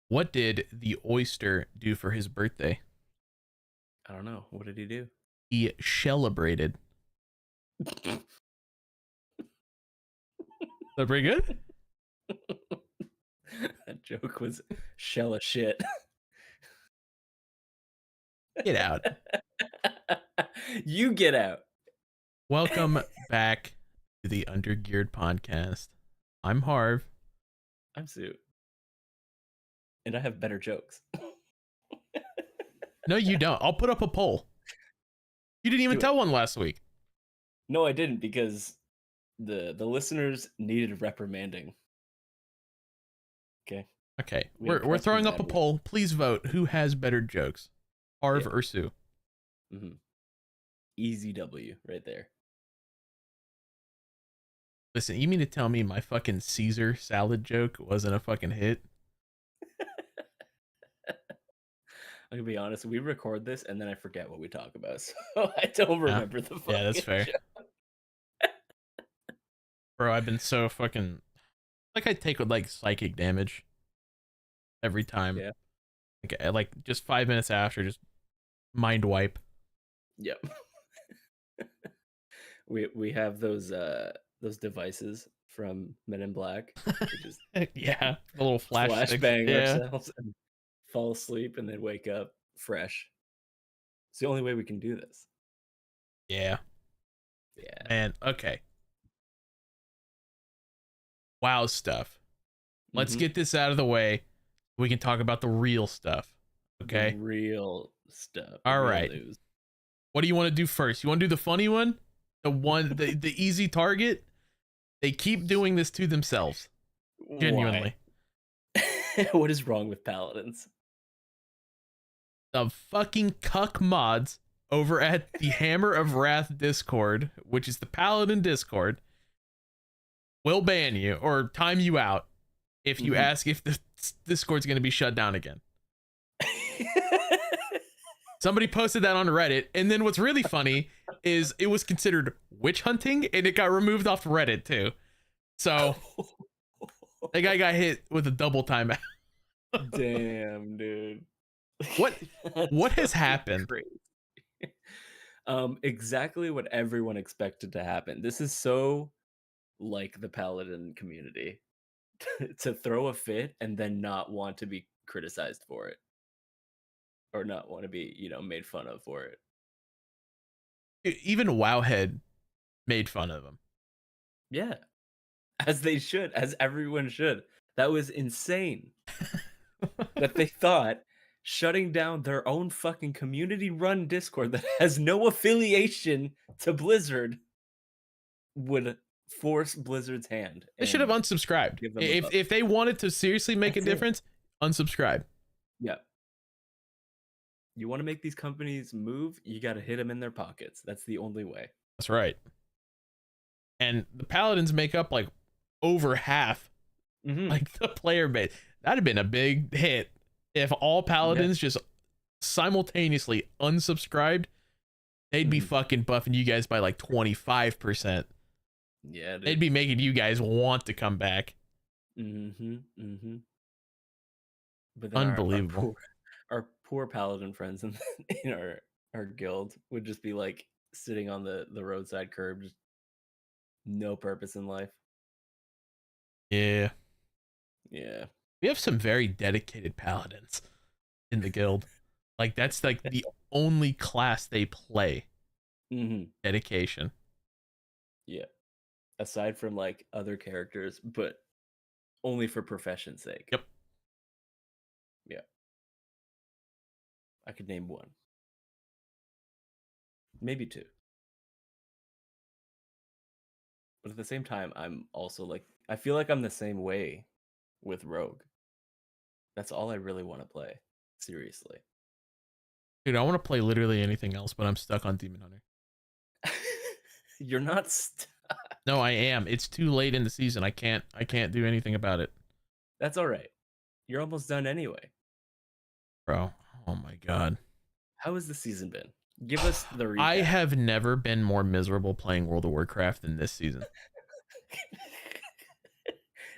What did the oyster do for his birthday? I don't know. What did he do? He celebrated. That pretty good? That joke was shell of shit. Get out. You get out. Welcome back to the Undergeared Podcast. I'm Harv. I'm Sue. And I have better jokes. No, you don't. I'll put up a poll. You didn't even Do it. tell one last week. No, I didn't because the listeners needed reprimanding. Okay. Okay, We had we're pressed throwing up a demand. poll. Please vote. Who has better jokes, Harv Yeah. or Sue? Easy W right there. Listen, you mean to tell me my fucking Caesar salad joke wasn't a fucking hit? I'm gonna be honest, we record this and then I forget what we talk about, so I don't Yeah, remember the yeah, that's fucking fair, joke. bro. I've been so fucking like I take like psychic damage every time. Yeah. Like just 5 minutes after, just mind wipe. Yep. we have those devices from Men in Black. We just Yeah, the little flash sticks. flashbang Yeah, ourselves and fall asleep and then wake up fresh. It's the only way we can do this. yeah, Yeah. man. Okay, wow stuff. Let's get this out of the way. We can talk about the real stuff. Okay. The real stuff. All Real right. news. What do you want to do first? You want to do the funny one? The easy target? They keep doing this to themselves. Genuinely. Why? What is wrong with Paladins? The fucking cuck mods over at the Hammer of Wrath Discord, which is the Paladin Discord, will ban you or time you out if you ask if the Discord's going to be shut down again. Somebody posted that on Reddit, and then what's really funny is it was considered witch hunting, and it got removed off Reddit too. So that guy got hit with a double timeout. Damn, dude. What has happened? Crazy. Exactly what everyone expected to happen. This is so like the Paladin community to throw a fit and then not want to be criticized for it. Or not want to be, made fun of for it. Even Wowhead made fun of him. Yeah. As they should, as everyone should. That was insane. That they thought shutting down their own fucking community-run Discord that has no affiliation to Blizzard would force Blizzard's hand. They should have unsubscribed. Give them If they wanted to seriously make a difference, unsubscribe. Yeah. You want to make these companies move, you got to hit them in their pockets. That's the only way. That's right. And the Paladins make up like over half like the player base. That'd have been a big hit if all Paladins just simultaneously unsubscribed. They'd be fucking buffing you guys by like 25%. Yeah, dude. They'd be making you guys want to come back. But unbelievable. Our poor Paladin friends in our guild would just be like sitting on the roadside curb, just no purpose in life. Yeah. Yeah. We have some very dedicated Paladins in the guild. Like that's like the only class they play. Dedication. Yeah. Aside from like other characters, but only for profession's sake. Yep. Yeah. I could name one. Maybe two. But at the same time, I'm also like, I feel like I'm the same way with Rogue. That's all I really want to play. Seriously. Dude, I want to play literally anything else, but I'm stuck on Demon Hunter. You're not stuck. No, I am. It's too late in the season. I can't do anything about it. That's all right. You're almost done anyway. Bro, oh my god. How has the season been? Give us the recap. I have never been more miserable playing World of Warcraft than this season.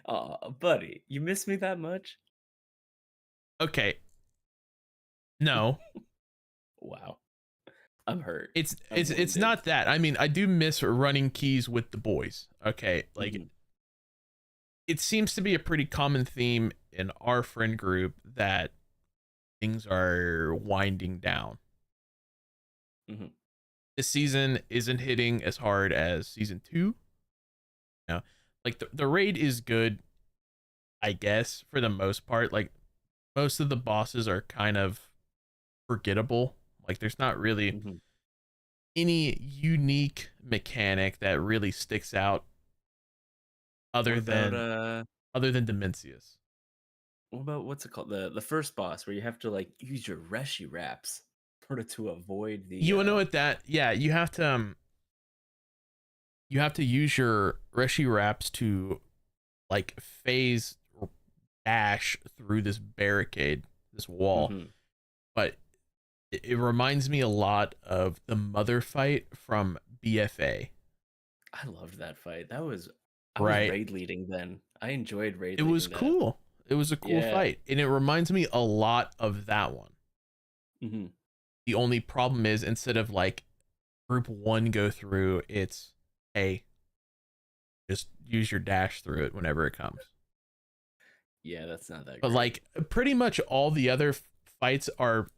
Oh, buddy, you miss me that much? Okay, no, Wow. I'm hurt. I'm it's wounded. not that. I mean, I do miss running keys with the boys. Okay, like Mhm, it seems to be a pretty common theme in our friend group that things are winding down. mhm, This season isn't hitting as hard as season 2. You know, like the raid is good, I guess, for the most part. Like most of the bosses are kind of forgettable. Like there's not really mhm. any unique mechanic that really sticks out What other about than Demencius. what's it called? The first boss where you have to like use your Reshi wraps sort of to avoid the You know what that? Yeah, you have to use your Reshi wraps to like phase or dash through this barricade, this wall. Mhm. But it reminds me a lot of the mother fight from BFA, I loved that fight. I was right? raid leading then. I enjoyed raid It was leading that. cool. It was a cool Yeah. fight, and it reminds me a lot of that one. Mhm. The only problem is instead of like group 1 go through, it's hey, just use your dash through it whenever it comes. Yeah, that's not that But great. like pretty much all the other fights are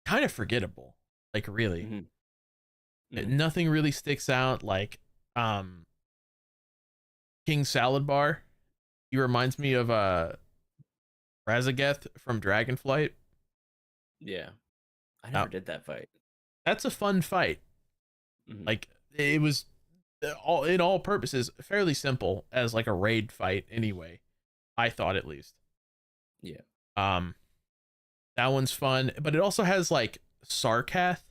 kind of forgettable. Like really, Mhm. Mhm. nothing really sticks out. Like um King Salad Bar, he reminds me of Razageth from Dragonflight. Yeah. I never Now did that fight. that's a fun fight. Mhm. Like it was all in all purposes fairly simple as like a raid fight anyway. I thought at least. Yeah. Um that one's fun, but it also has like Sarkath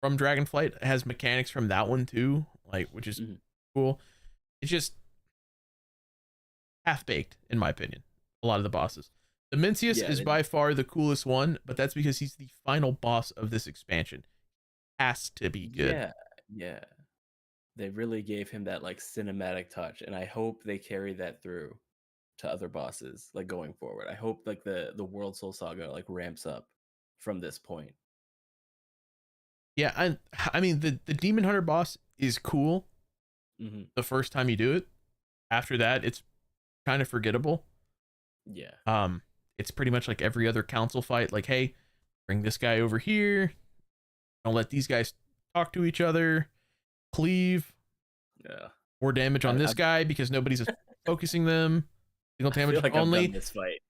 from Dragonflight. It has mechanics from that one too, like which is Mhm. cool. It's just half baked in my opinion. A lot of the bosses. The Mencius Yeah, is they, by far the coolest one, but that's because he's the final boss of this expansion. Has to be good. yeah. Yeah. They really gave him that like cinematic touch, and I hope they carry that through to other bosses like going forward. I hope like the World Soul Saga like ramps up from this point. Yeah, I mean the Demon Hunter boss is cool Mhm. the first time you do it. After that, it's kind of forgettable. Yeah. Um, it's pretty much like every other council fight. Like, hey, bring this guy over here. Don't let these guys talk to each other. Cleave. Yeah. More damage on I this guy because nobody's focusing them. Single I feel damage like I've done only. this fight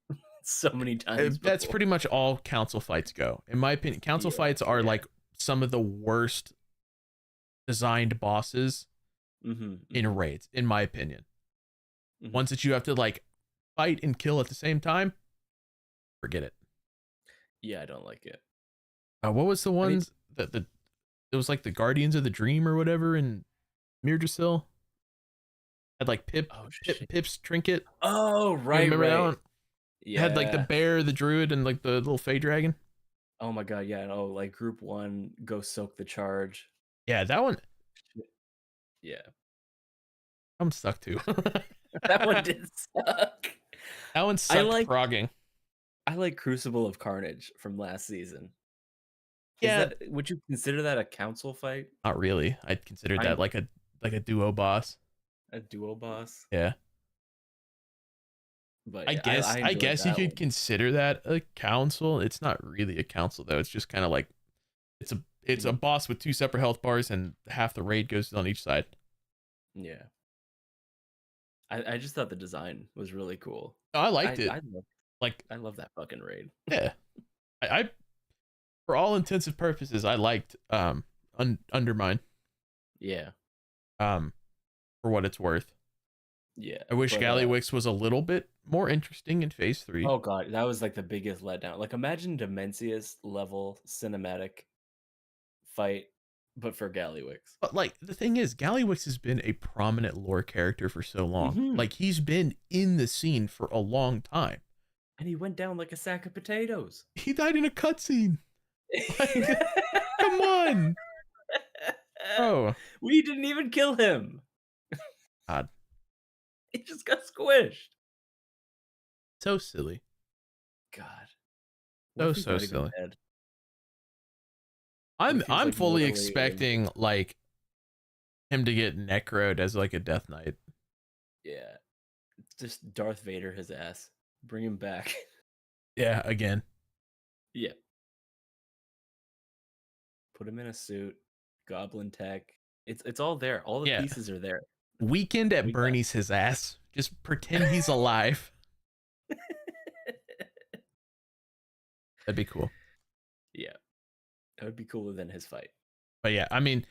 so many times That's before. pretty much all council fights go. In my opinion, council Yeah. fights are Yeah. like some of the worst designed bosses Mhm. in Mhm. raids, in my opinion. Mhm. Ones that you have to like fight and kill at the same time, forget it. Yeah, I don't like it. What was the I mean, ones that the it was like the Guardians of the Dream or whatever in Mirdrasil had like oh shit. Pip's trinket. Oh, You right, remember that right. one? It had like the Yeah. bear, the druid, and like the little fey dragon. Oh my god, yeah. Oh, like group 1 go soak the charge. Yeah, that one. Shit. Yeah. I'm stuck too. That one did suck. That one I sucked like progging. I like Crucible of Carnage from last season. Is Yeah, that would you consider that a council fight? not really. I'd consider that Kind of. like a duo boss. A duo boss? Yeah. But yeah, I I enjoyed guess you that could one. consider that a council. It's not really a council though. It's just kind of like it's a Mhm. boss with two separate health bars and half the raid goes on each side. Yeah. I just thought the design was really cool. I liked I it. I love Like, I love that fucking raid. yeah. I for all intensive purposes, I liked Undermine. Yeah. Um, for what it's worth. Yeah. I wish But Gallywix was a little bit more interesting in phase 3. oh god, that was like the biggest letdown. Like imagine Demencius level cinematic fight, but for Gallywix. But like the thing is, Gallywix has been a prominent lore character for so long. Mhm. Like he's been in the scene for a long time. And he went down like a sack of potatoes. He died in a cutscene. Like, come on, bro. We didn't even kill him. God. He just got squished. So silly. God. What So if he's so not even silly. dead? What I'm if he's I'm like fully mortally expecting wounded? like him to get necroed as like a death knight. Yeah. Just Darth Vader his ass. Bring him back. Yeah, again. Yeah. Put him in a suit. Goblin tech. It's all there. All the Yeah. pieces are there. Weekend at We got Bernie's his ass. Just pretend he's alive. That'd be cool. Yeah. That would be cooler than his fight. But yeah, I mean,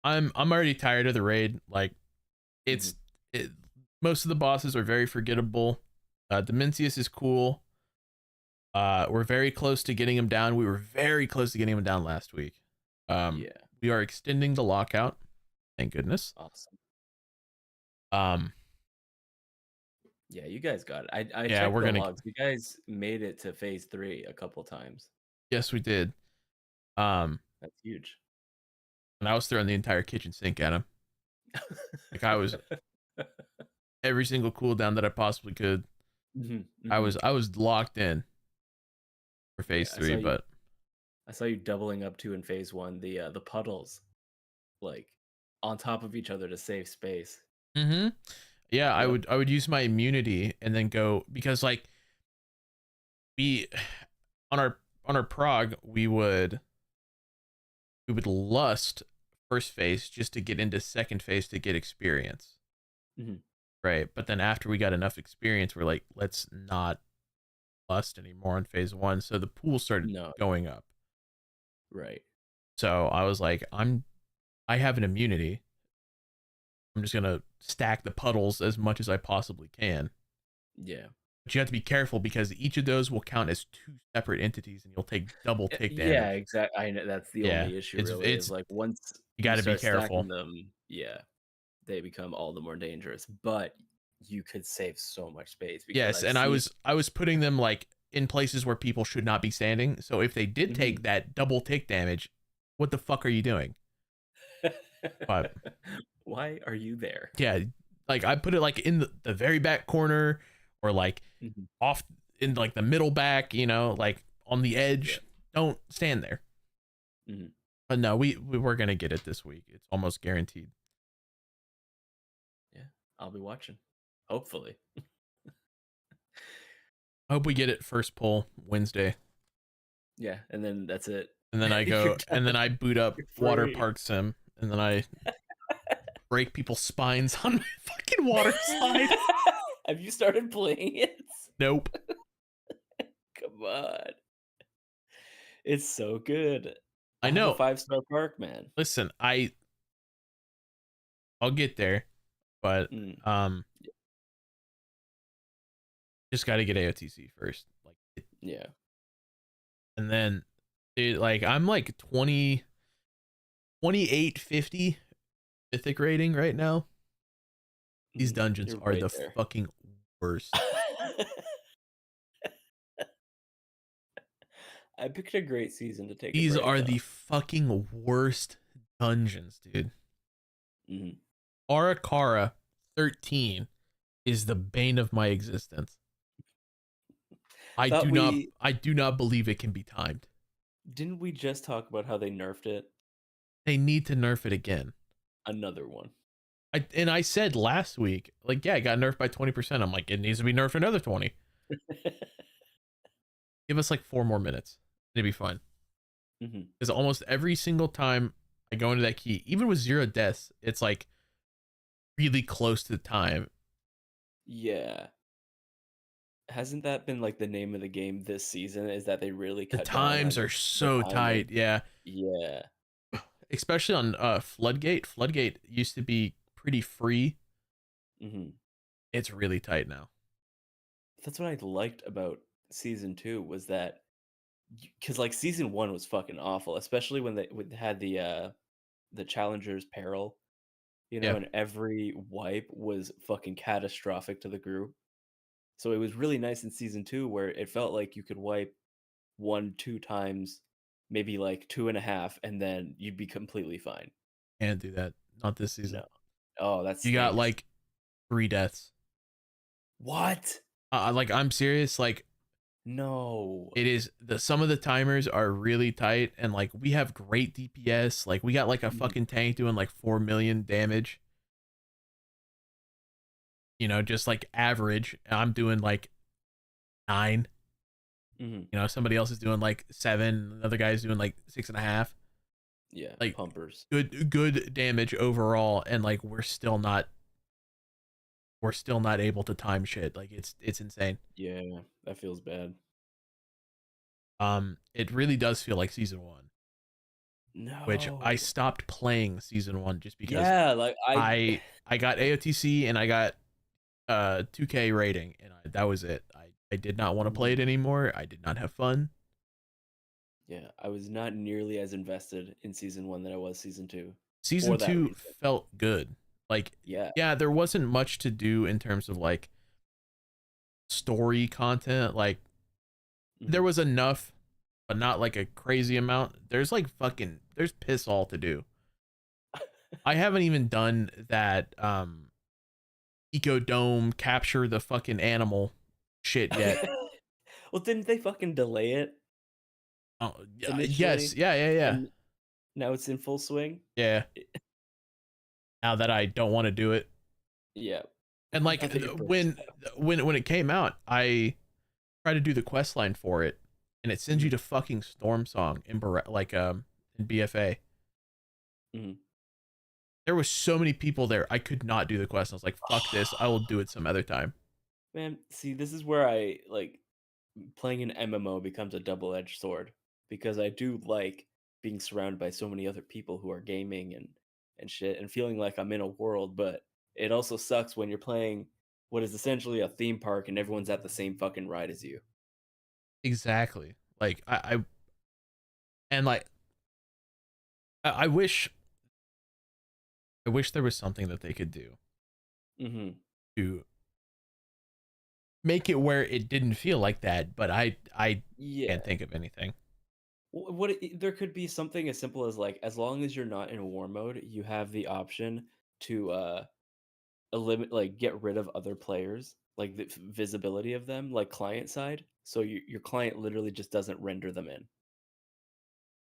I'm already tired of the raid. Like Mm-hmm. it's it, most of the bosses are very forgettable. Dimensius is cool. We're very close to getting him down. We were very close to getting him down last week. Yeah. We are extending the lockout. Thank goodness. Awesome. Um, Yeah, you guys got it. I yeah, checked we're the gonna. logs. You guys made it to phase 3 a couple times. Yes, we did. Um, That's huge. and I was throwing the entire kitchen sink at him. Like I was every single cooldown that I possibly could. Mm-hmm, I mm-hmm. was locked in for phase Yeah, 3, but I saw you doubling up too in phase 1 the puddles, like on top of each other to save space. mm-hmm. Yeah, Yep. I would use my immunity and then go because like we on our prog we would lust first phase just to get into second phase to get experience. Mm-hmm. Right. But then after we got enough experience, we're like, let's not lust anymore in phase 1. So the pool started No, going up. right. So I was like, I have an immunity. I'm just gonna stack the puddles as much as I possibly can. Yeah. But you have to be careful because each of those will count as 2 separate entities and you'll take double tick Yeah, damage. exactly. I know that's the Yeah. only issue really is It's like once you you gotta be start stacking careful. them, yeah, they become all the more dangerous. But you could save so much space because Yes, I've and seen. I was putting them like in places where people should not be standing. So if they did Mhm. take that double tick damage, what the fuck are you doing? But Why are you there? yeah, like I put it like in the very back corner or like Mhm. off in like the middle back, you know, like on the Yeah. edge. Don't stand there. Mhm. But no, we were gonna get it this week. It's almost guaranteed. Yeah, I'll be watching. Hopefully. I hope we get it first pull Wednesday. Yeah, and then that's it. And then I You're go and then done. I boot up You're Water free. Park Sim and then I break people's spines on my fucking water slide. Have you started playing it? Nope. Come on. It's so good. I I have a know. 5-star park, man. Listen, I'll get there, but Mm, just got to get AOTC first. Like yeah. and then dude, like I'm like 2850 mythic rating right now. These dungeons You're are right the there. fucking worst. I picked a great season to take a These break, are though. the fucking worst dungeons, dude. Mhm. Arakara 13 is the bane of my existence. Thought we I do not believe it can be timed. didn't we just talk about how they nerfed it? They need to nerf it again. Another one. I said last week, like, yeah, it got nerfed by 20%. I'm like, it needs to be nerfed another 20. Give us like 4 more minutes. It'd be fine. Mhm. Because almost every single time I go into that key, even with 0 deaths, it's like really close to the time. Yeah. Hasn't that been like the name of the game this season? Is that they really The cut down times on are the so timing? tight. Yeah. Yeah. Especially on Floodgate. Floodgate used to be pretty free. Mhm. It's really tight now. That's what I liked about season 2 was that because like season 1 was fucking awful, especially when they had the challengers peril, Yeah. and every wipe was fucking catastrophic to the group. So it was really nice in season 2 where it felt like you could wipe 1, 2 times, maybe like 2.5, and then you'd be completely fine. Can't do that. Not this season. No. Oh, that You got stinks. like 3 deaths. What? Like I'm serious. Like No. it is some of the timers are really tight, and like we have great DPS. Like we got like a Mhm, fucking tank doing like 4 million damage. You know, just like average. I'm doing like 9. mhm. You know, somebody else is doing like 7. Another guy's doing like 6.5. Yeah, Like pumpers. good damage overall, and like we're still not able to time shit. Like it's insane. Yeah, that feels bad. It really does feel like season 1, which I No. stopped playing season 1 just because Yeah, like I got AOTC and I got 2K rating, and that was it. I did not want to play Mhm. it anymore. I did not have fun. Yeah, I was not nearly as invested in season 1 that I was season 2 Season for that 2 reason. felt good. Like Yeah. yeah, there wasn't much to do in terms of like story content. Like there Mhm. was enough, but not like a crazy amount. There's piss all to do. I haven't even done that eco dome capture the fucking animal shit yet. Well, didn't they fucking delay it Oh yeah, yes, initially, yeah. and now it's in full swing? Yeah. Now that I don't want to do it. Yeah. And like Now that you're burnt when out. when it came out, I tried to do the quest line for it, and it sends you Mhm, to fucking Storm Song in in BFA. mhm. There was so many people there, I could not do the quest. I was like, fuck this, I will do it some other time. Man, see, this is where I like playing an MMO becomes a double-edged sword because I do like being surrounded by so many other people who are gaming and shit and feeling like I'm in a world, but it also sucks when you're playing what is essentially a theme park and everyone's at the same fucking ride as you. Exactly. Like and like I wish there was something that they could do Mhm. to make it where it didn't feel like that, but I Yeah. can't think of anything. There could be something as simple as like as long as you're not in war mode, you have the option to eliminate like get rid of other players, like the visibility of them, like client side. So your client literally just doesn't render them in.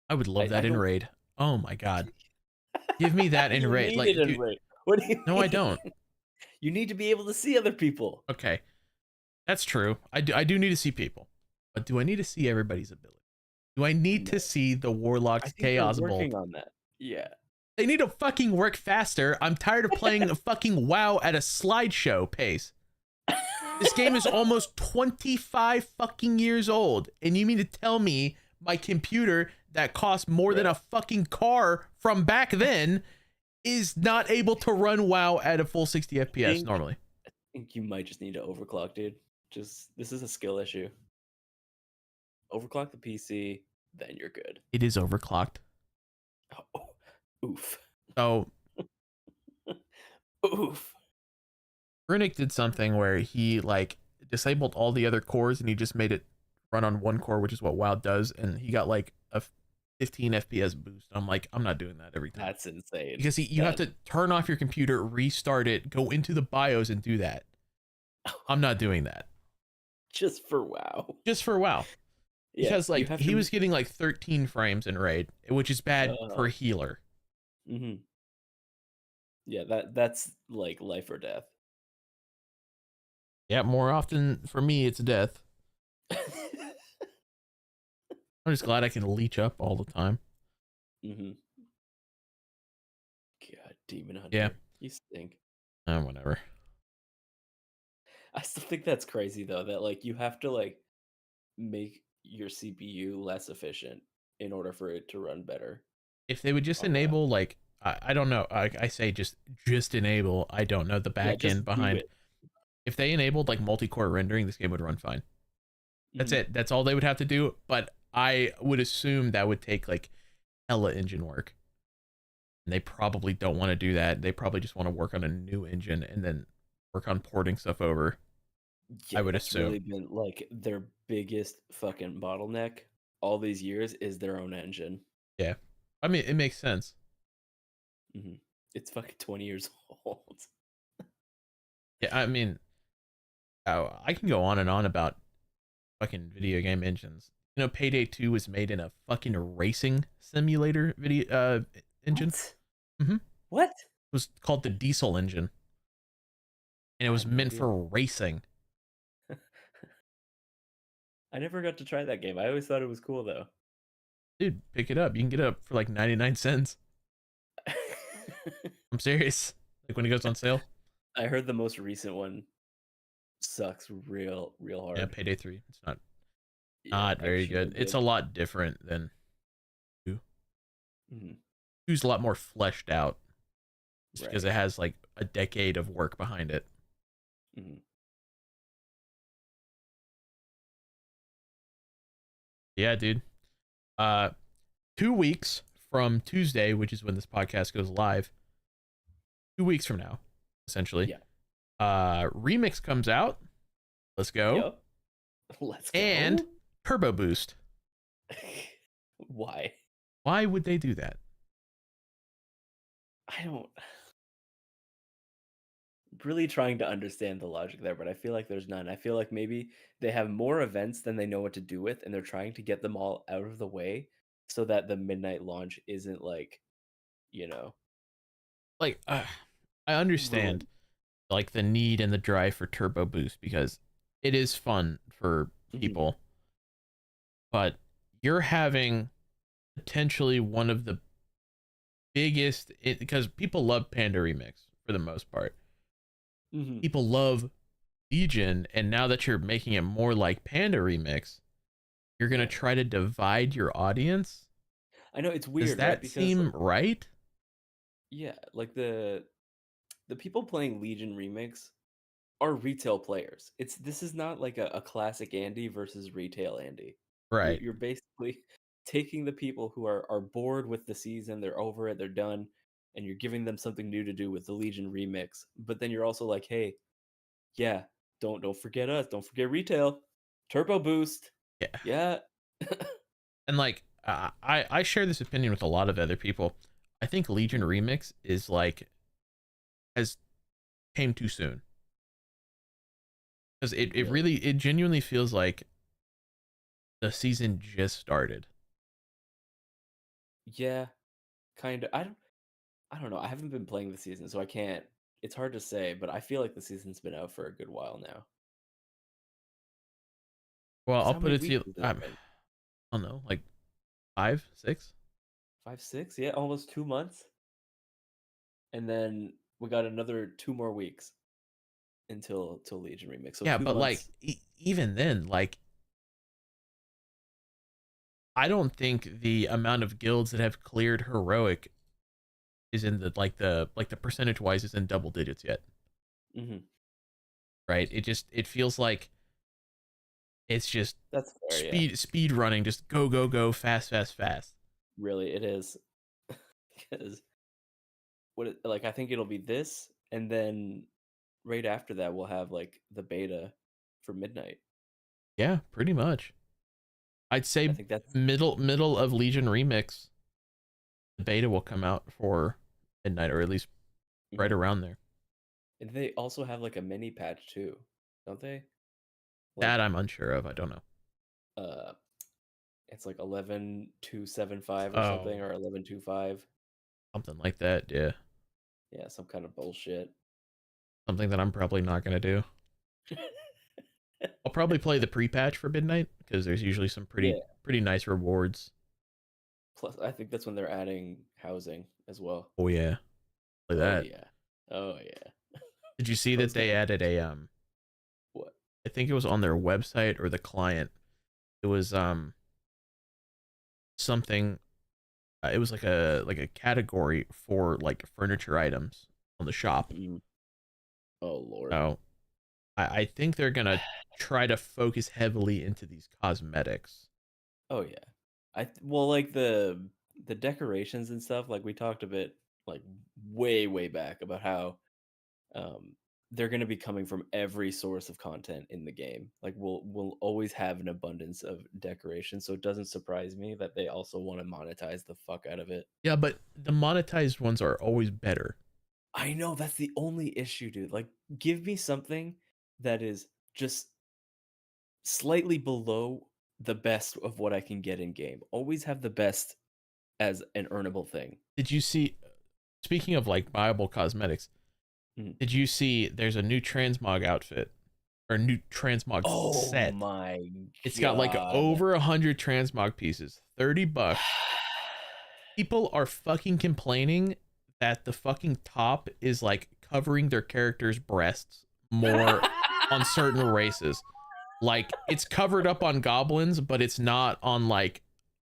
I would love I that in don't. raid. Oh my god. Give me that in You raid. need it Like in dude, raid. What do you no I mean? don't. You need to be able to see other people. Okay. That's true. I do need to see people. But do I need to see everybody's ability? Do I need No, to see the I Warlock's think they're Chaos working Bolt? on that. Yeah. They need to fucking work faster. I'm tired of playing a fucking WoW at a slideshow pace. This game is almost 25 fucking years old, and you mean to tell me my computer that cost more than Bro, a fucking car from back then is not able to run WoW at a full 60 FPS think normally? think you might just need to overclock, dude. Just this is a skill issue. Overclock the PC, then you're good. It is overclocked. Oh, oof. So Oof. Runic did something where he like disabled all the other cores and he just made it run on one core, which is what WoW does, and he got like a 15 FPS boost. I'm like, I'm not doing that every time That's insane. because you have That to turn off your computer, restart it, go into the BIOS, and do that. I'm not doing that just for WoW. just for WoW Yeah, because you like have he to. was getting like 13 frames in raid, which is bad for a healer. Mhm. Yeah, that's like life or death. Yeah, more often for me, it's death. I'm just glad I can leech up all the time. Mhm. God, Demon Yeah, Hunter, you stink. whatever. I still think that's crazy though. That like you have to like make your CPU less efficient in order for it to run better If they would just on WoW. enable like I don't know, I say just enable. I don't know the Yeah, back just end do behind. it. If they enabled like multi-core rendering, this game would run fine. That's Mhm. it. That's all they would have to do. But I would assume that would take like hella engine work. And they probably don't want to do that. They probably just want to work on a new engine and then work on porting stuff over. I Yeah, would that's assume. really been like their biggest fucking bottleneck all these years is their own engine. Yeah. I mean, it makes sense. Mhm. It's fucking 20 years old. Yeah, I mean, Oh, I can go on and on about fucking video game engines. You know, Payday 2 was made in a fucking racing simulator video engine. What? Mm-hmm. It What? was called the Diesel engine, and it I was had no meant idea. for racing. I never got to try that game. I always thought it was cool though. Dude, pick it up. You can get it up for like 99 cents. I'm serious. Like when it goes on sale. I heard the most recent one sucks real Yeah, hard. Payday 3. It's Yeah, not I've very good. heard It's good. a lot different than 2. Mhm. 2's a lot more fleshed out just because Right. it has like a decade of work behind it. Mhm. Yeah, dude. Uh 2 weeks from Tuesday, which is when this podcast goes live, 2 weeks from now, essentially. Yeah. Remix comes out. Let's go. Yep. Let's And go. Turbo Boost. Why? Why would they do that? I don't really trying to understand the logic there, but I feel like there's none. I feel like maybe they have more events than they know what to do with, and they're trying to get them all out of the way so that the midnight launch isn't like, you know, Like, I understand ruined. like the need and the drive for Turbo Boost because it is fun for Mhm. people, but you're having potentially one of the biggest because people love Panda Remix for the most part. Mhm. People love Legion, and now that you're making it more like Panda Remix, you're gonna Yeah. try to divide your audience. I know it's Does weird, right? that Because seem right? yeah, like the people playing Legion Remix are retail players. This is not like a classic Andy versus retail Andy. You're Right. you're basically taking the people who are bored with the season, they're over it, they're done, and you're giving them something new to do with the Legion remix. But then you're also like, hey, yeah, don't forget us, don't forget retail, turbo boost, Yeah. yeah. And like I share this opinion with a lot of other people. I think Legion Mhm. Remix is like has came too soon because it Really? really it genuinely feels like the season just started. Yeah, kind of. I don't know. I haven't been playing the season, so I can't. It's hard to say, but I feel like the season's been out for a good while now. Well, Because I'll how put many it to weeks you. has it been? I don't know, like 5, 6. 5, 6? Yeah, almost 2 months. And then we got another 2 more weeks until Legion remix. So Yeah, two but like months. even then, like I don't think the amount of guilds that have cleared heroic is in the percentage wise is in double digits yet. Hmm. Right? It feels like it's just That's fair. Yeah, speed running, just go go go, fast fast fast. really, it is. Because like I think it'll be this, and then right after that we'll have like the beta for midnight. Yeah, pretty much. I'd I say think that's. middle of Legion Remix, the beta will come out for midnight, or at least right Mhm. around there. And they also have like a mini patch too, don't they? That Like I'm unsure of. I don't know. uh it's like 11.275 or something, Oh, or 11.25. something like that. Yeah, Yeah, some kind of bullshit. something that I'm probably not gonna do. I'll probably play the pre-patch for midnight because there's usually some Yeah. pretty nice rewards. Plus, I think that's when they're adding housing as well. Oh yeah, play Oh that. yeah. Oh yeah. Did you see that Bro's they getting added a what? I think it was on their website or the client. It was something. It was like a category for like furniture items on the shop. Mm. Oh Lord. So I think they're gonna try to focus heavily into these cosmetics. Oh yeah. Well, like the decorations and stuff. Like we talked a bit, like way back about how um they're going to be coming from every source of content in the game. Like we'll always have an abundance of decoration, so it doesn't surprise me that they also want to monetize the fuck out of it. Yeah, but the monetized ones are always better. I know that's the only issue, dude. Like give me something that is just slightly below the best of what I can get in game. Always have the best as an earnable thing. Did you see, speaking of like buyable cosmetics, Mm. did you see there's a new transmog outfit or new transmog Oh set? my It's got like god. over 100 transmog pieces, $30. People are fucking complaining that the fucking top is like covering their character's breasts more on certain races. Like it's covered up on goblins, but it's not on like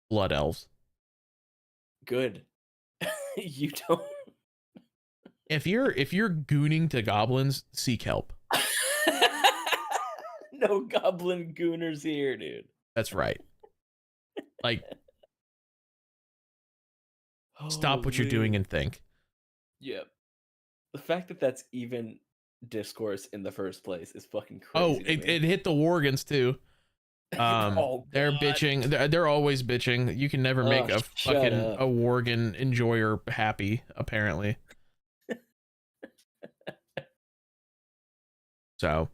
blood elves. Good. You don't. If you're gooning to goblins, seek help. No goblin gooners here, dude. That's right. Like, stop what you're Holy. doing and think. Yep. The fact that that's even discourse in the first place is fucking Oh, crazy to me. it hit the Worgans too. Oh, They're God. bitching. They're always bitching. You can never make a shut fucking up. a Worgen enjoyer happy, apparently. So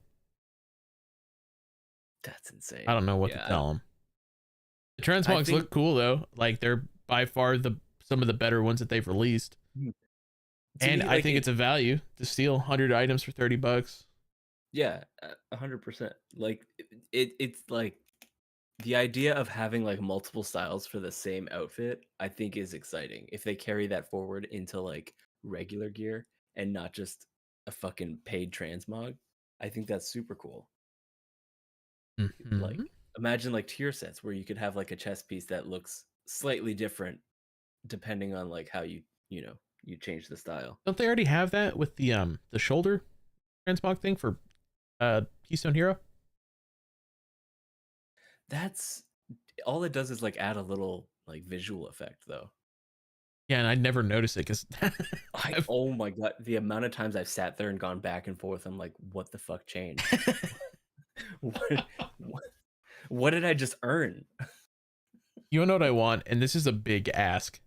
That's insane. I don't know what to tell them. The transmogs look cool though. Like they're by far some of the better ones that they've released. And I think it's a value to steal 100 items for $30. Yeah, 100%. Like it's like the idea of having like multiple styles for the same outfit, I think is exciting. If they carry that forward into like regular gear and not just a fucking paid transmog, I think that's super cool. Mm-hmm. Like imagine like tier sets where you could have like a chest piece that looks slightly different depending on like how you change the style. Don't they already have that with the shoulder transmog thing for Keystone Hero? That's all it does is like add a little like visual effect though. Yeah, and I'd never notice it because oh my god, the amount of times I've sat there and gone back and forth, I'm like, what the fuck changed? what, what did I just earn? You know what I want, and this is a big ask.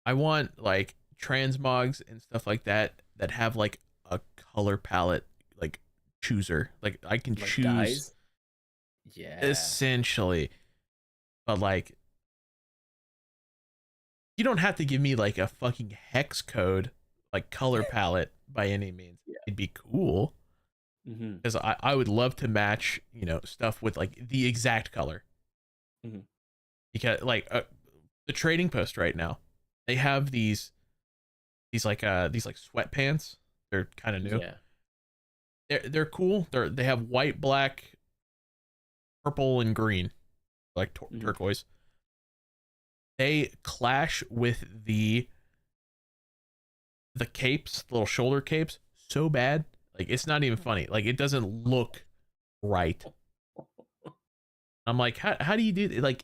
I want like transmogs and stuff like that have like a color palette like chooser. Like I can like choose dyes? Yeah. essentially. But like you don't have to give me like a fucking hex code like color palette by any means. Yeah. It'd be cool. Because I would love to match, stuff with like the exact color. Because like the trading post right now, they have these sweatpants. They're kind of new. Yeah. They're cool. They have white, black, purple, and green, like turquoise. They clash with the capes, the little shoulder capes, so bad. Like it's not even funny. Like it doesn't look right. I'm like, how do you do that? Like,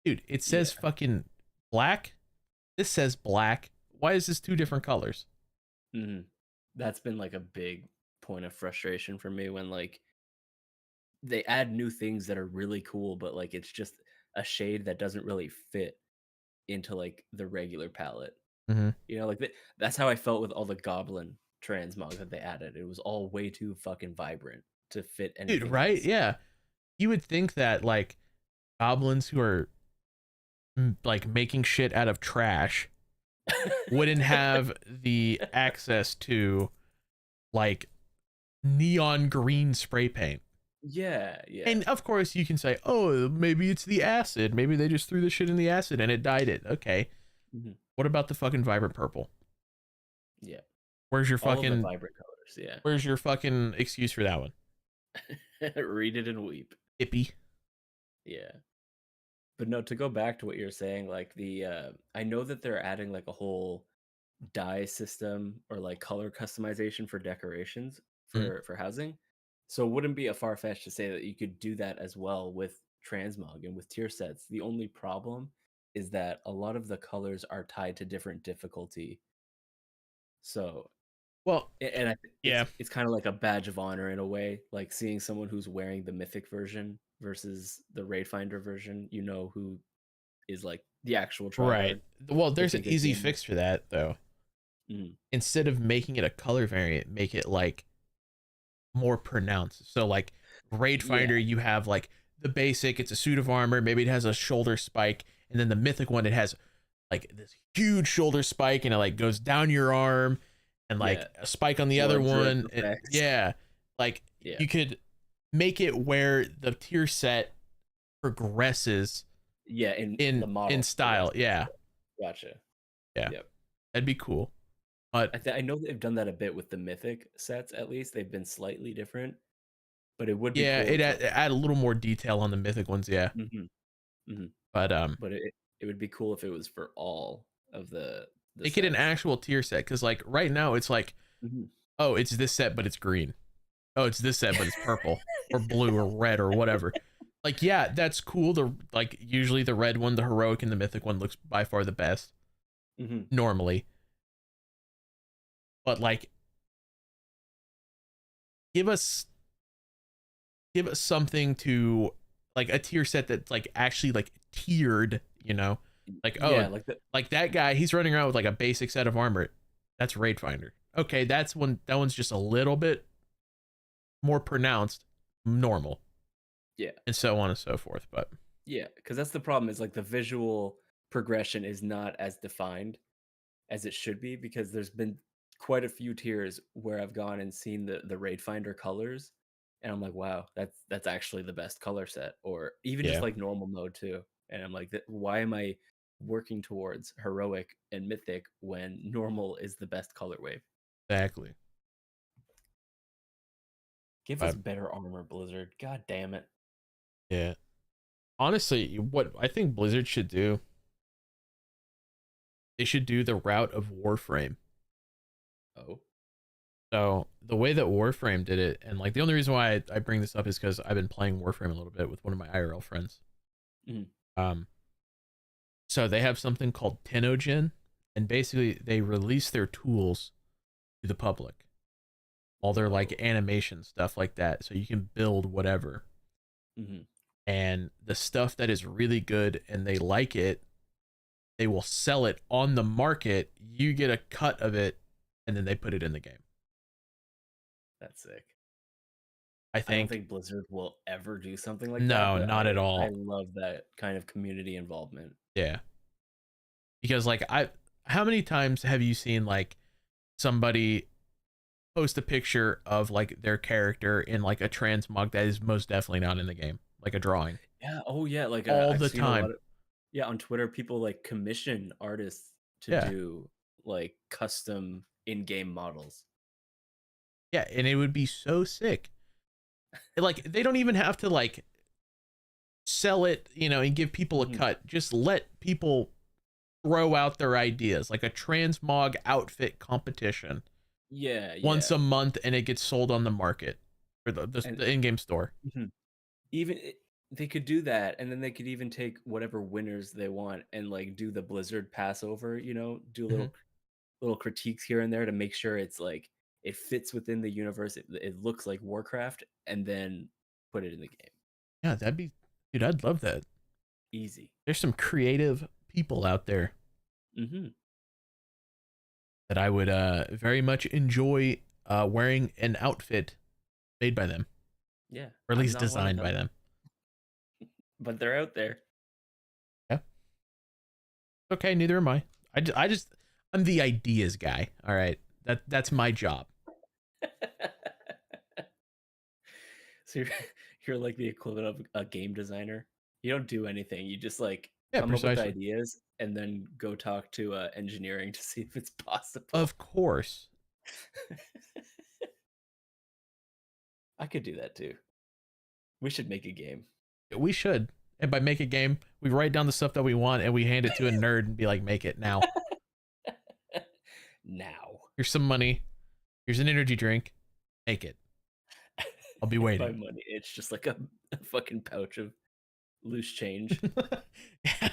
dude, it says fucking black. This says black. Why is this two different colors? That's been like a big point of frustration for me when like they add new things that are really cool, but like it's just a shade that doesn't really fit into like the regular palette. Like that's how I felt with all the goblin transmog that they added. It was all way too fucking vibrant to fit anything. Dude, right? else. Yeah. You would think that like goblins who are like making shit out of trash wouldn't have the access to like neon green spray paint. Yeah. And of course you can say, oh, maybe it's the acid. Maybe they just threw the shit in the acid and it dyed it. Okay. What about the fucking vibrant purple? Yeah. Where's your all fucking of the vibrant colors? Yeah. Where's your fucking excuse for that one? Read it and weep. Hippie. Yeah. But no, to go back to what you're saying, like I know that they're adding like a whole dye system or like color customization for decorations for housing. So it wouldn't be a far fetch to say that you could do that as well with transmog and with tier sets. The only problem is that a lot of the colors are tied to different difficulty. So, well, and it's kind of like a badge of honor in a way, like seeing someone who's wearing the mythic version versus the raid finder version, who is like the actual tryhard. Right. Well, there's an easy fix for that though. Instead of making it a color variant, make it like more pronounced. So like Raid Yeah. Finder, you have like the basic, it's a suit of armor, maybe it has a shoulder spike, and then the mythic one, it has like this huge shoulder spike and it like goes down your arm, and Yeah. like a spike on the other Blood drip one. effects. Yeah, like Yeah. you could make it where the tier set progresses Yeah, in the model in style. Yeah, Gotcha. yeah, Yep. that'd be cool. But I know they've done that a bit with the mythic sets. At least they've been slightly different, but it would be yeah, cool it to. add a little more detail on the mythic ones. Yeah, Hmm. Hmm. but But it would be cool if it was for all of the make it an sets. actual tier set, because like right now it's like, Mhm. oh, it's this set but it's green. Oh, it's this set but it's purple or blue or red or whatever. Like, yeah, that's cool. The like usually the red one, the heroic, and the mythic one looks by far the best Mhm. normally. But like, give us something to like a tier set that's like actually like tiered, you know? Like, oh, Yeah, like the. like that guy, he's running around with like a basic set of armor. That's Raid Finder. Okay, that one's just a little bit more pronounced, normal, Yeah. and so on and so forth. But Yeah, because that's the problem. Is like the visual progression is not as defined as it should be, because there's been quite a few tiers where I've gone and seen the raid finder colors, and I'm like, wow, that's actually the best color set, or even just yeah, like normal mode too. And I'm like, why am I working towards heroic and mythic when normal is the best color wave? exactly. Give us But better armor, Blizzard. God damn it. yeah, honestly, what I think Blizzard should do, they should do the route of Warframe. Oh. So the way that Warframe did it, and like the only reason why I bring this up is because I've been playing Warframe a little bit with one of my IRL friends. Mhm. Um, so they have something called Tenogen, and basically they release their tools to the public, all their like Oh. animation stuff like that, so you can build whatever. Mhm. And the stuff that is really good and they like it, they will sell it on the market. You get a cut of it, and then they put it in the game. That's sick. I I don't think think Blizzard will ever do something like that, no, but not at I all. love that kind of community involvement. Yeah, because like how many times have you seen like somebody post a picture of like their character in like a transmog that is most definitely not in the game, like a drawing, Yeah, oh yeah, like, all I've the seen a lot time. of. Yeah, on Twitter, people, like, commission artists to Yeah, do, like, custom in-game models. yeah, and it would be so sick. Like they don't even have to like sell it, you know, and give people a Mhm. cut. Just let people throw out their ideas, like a transmog outfit competition Yeah, once yeah, a month, and it gets sold on the market or and the in-game store. mhm. Even they could do that, and then they could even take whatever winners they want and, like, do the Blizzard Passover, do Hmm. little critiques here and there to make sure it's, like, it fits within the universe, it looks like Warcraft, and then put it in the game. Yeah, that'd be, dude, I'd love that. Easy. There's some creative people out there Mhm. that I would very much enjoy wearing an outfit made by them, Yeah, or at I'm least not one of designed by them, them. but they're out there. Yeah. Okay, neither am I. I just I'm the ideas guy. All right. That's my job. So you're like the equivalent of a game designer. You don't do anything. You just like Yeah, come up with precisely. ideas and then go talk to engineering to see if it's possible. Of course. I could do that too. We should make a game. We should. And by make a game, we write down the stuff that we want and we hand it to a nerd and be like, make it now. Now. Here's some money. Here's an energy drink. Make it. I'll be By waiting. money, it's just like a fucking pouch of loose change. Yeah.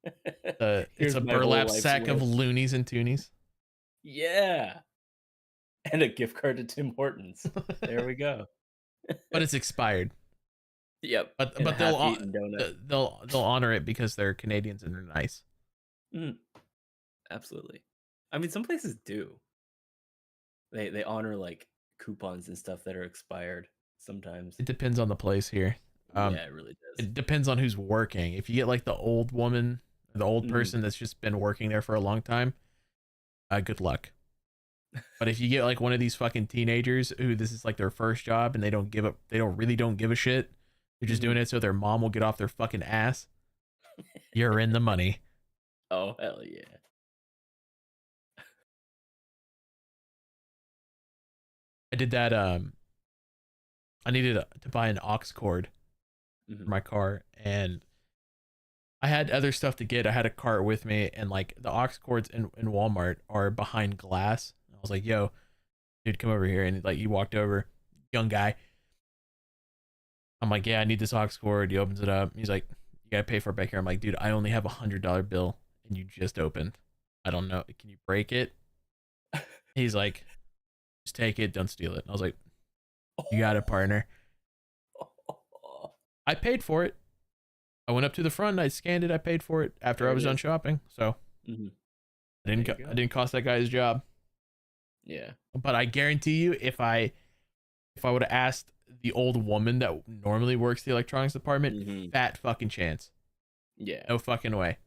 It's Here's a my whole burlap life's sack of worth. loonies and toonies. Yeah. And a gift card to Tim Hortons. There we go. But it's expired. Yep. But And a but they'll half-eaten donut. they'll honor it because they're Canadians and they're nice. Mm, absolutely. I mean, some places do. They honor like coupons and stuff that are expired sometimes. It depends on the place here. Yeah, it really does. It depends on who's working. If you get like the old woman, the old person that's just been working there for a long time, good luck. But if you get like one of these fucking teenagers who this is like their first job and they don't give up, they don't give a shit. They're just doing it so their mom will get off their fucking ass. You're in the money. Oh, hell yeah. I did that. I needed to buy an aux cord for my car, and I had other stuff to get. I had a cart with me, and like the aux cords in Walmart are behind glass. I was like, "Yo, dude, come over here." And like he walked over, young guy. I'm like, "Yeah, I need this aux cord." He opens it up. He's like, "You gotta pay for it back here." I'm like, "Dude, I only have $100 bill, and you just opened. I don't know. Can you break it?" He's like, "Just take it. Don't steal it." And I was like, "You got it, partner." I paid for it. I went up to the front. I scanned it. I paid for it after I was done shopping. So I didn't cost that guy his job. Yeah. But I guarantee you, if I would have asked the old woman that normally works the electronics department, fat fucking chance. Yeah. No fucking way.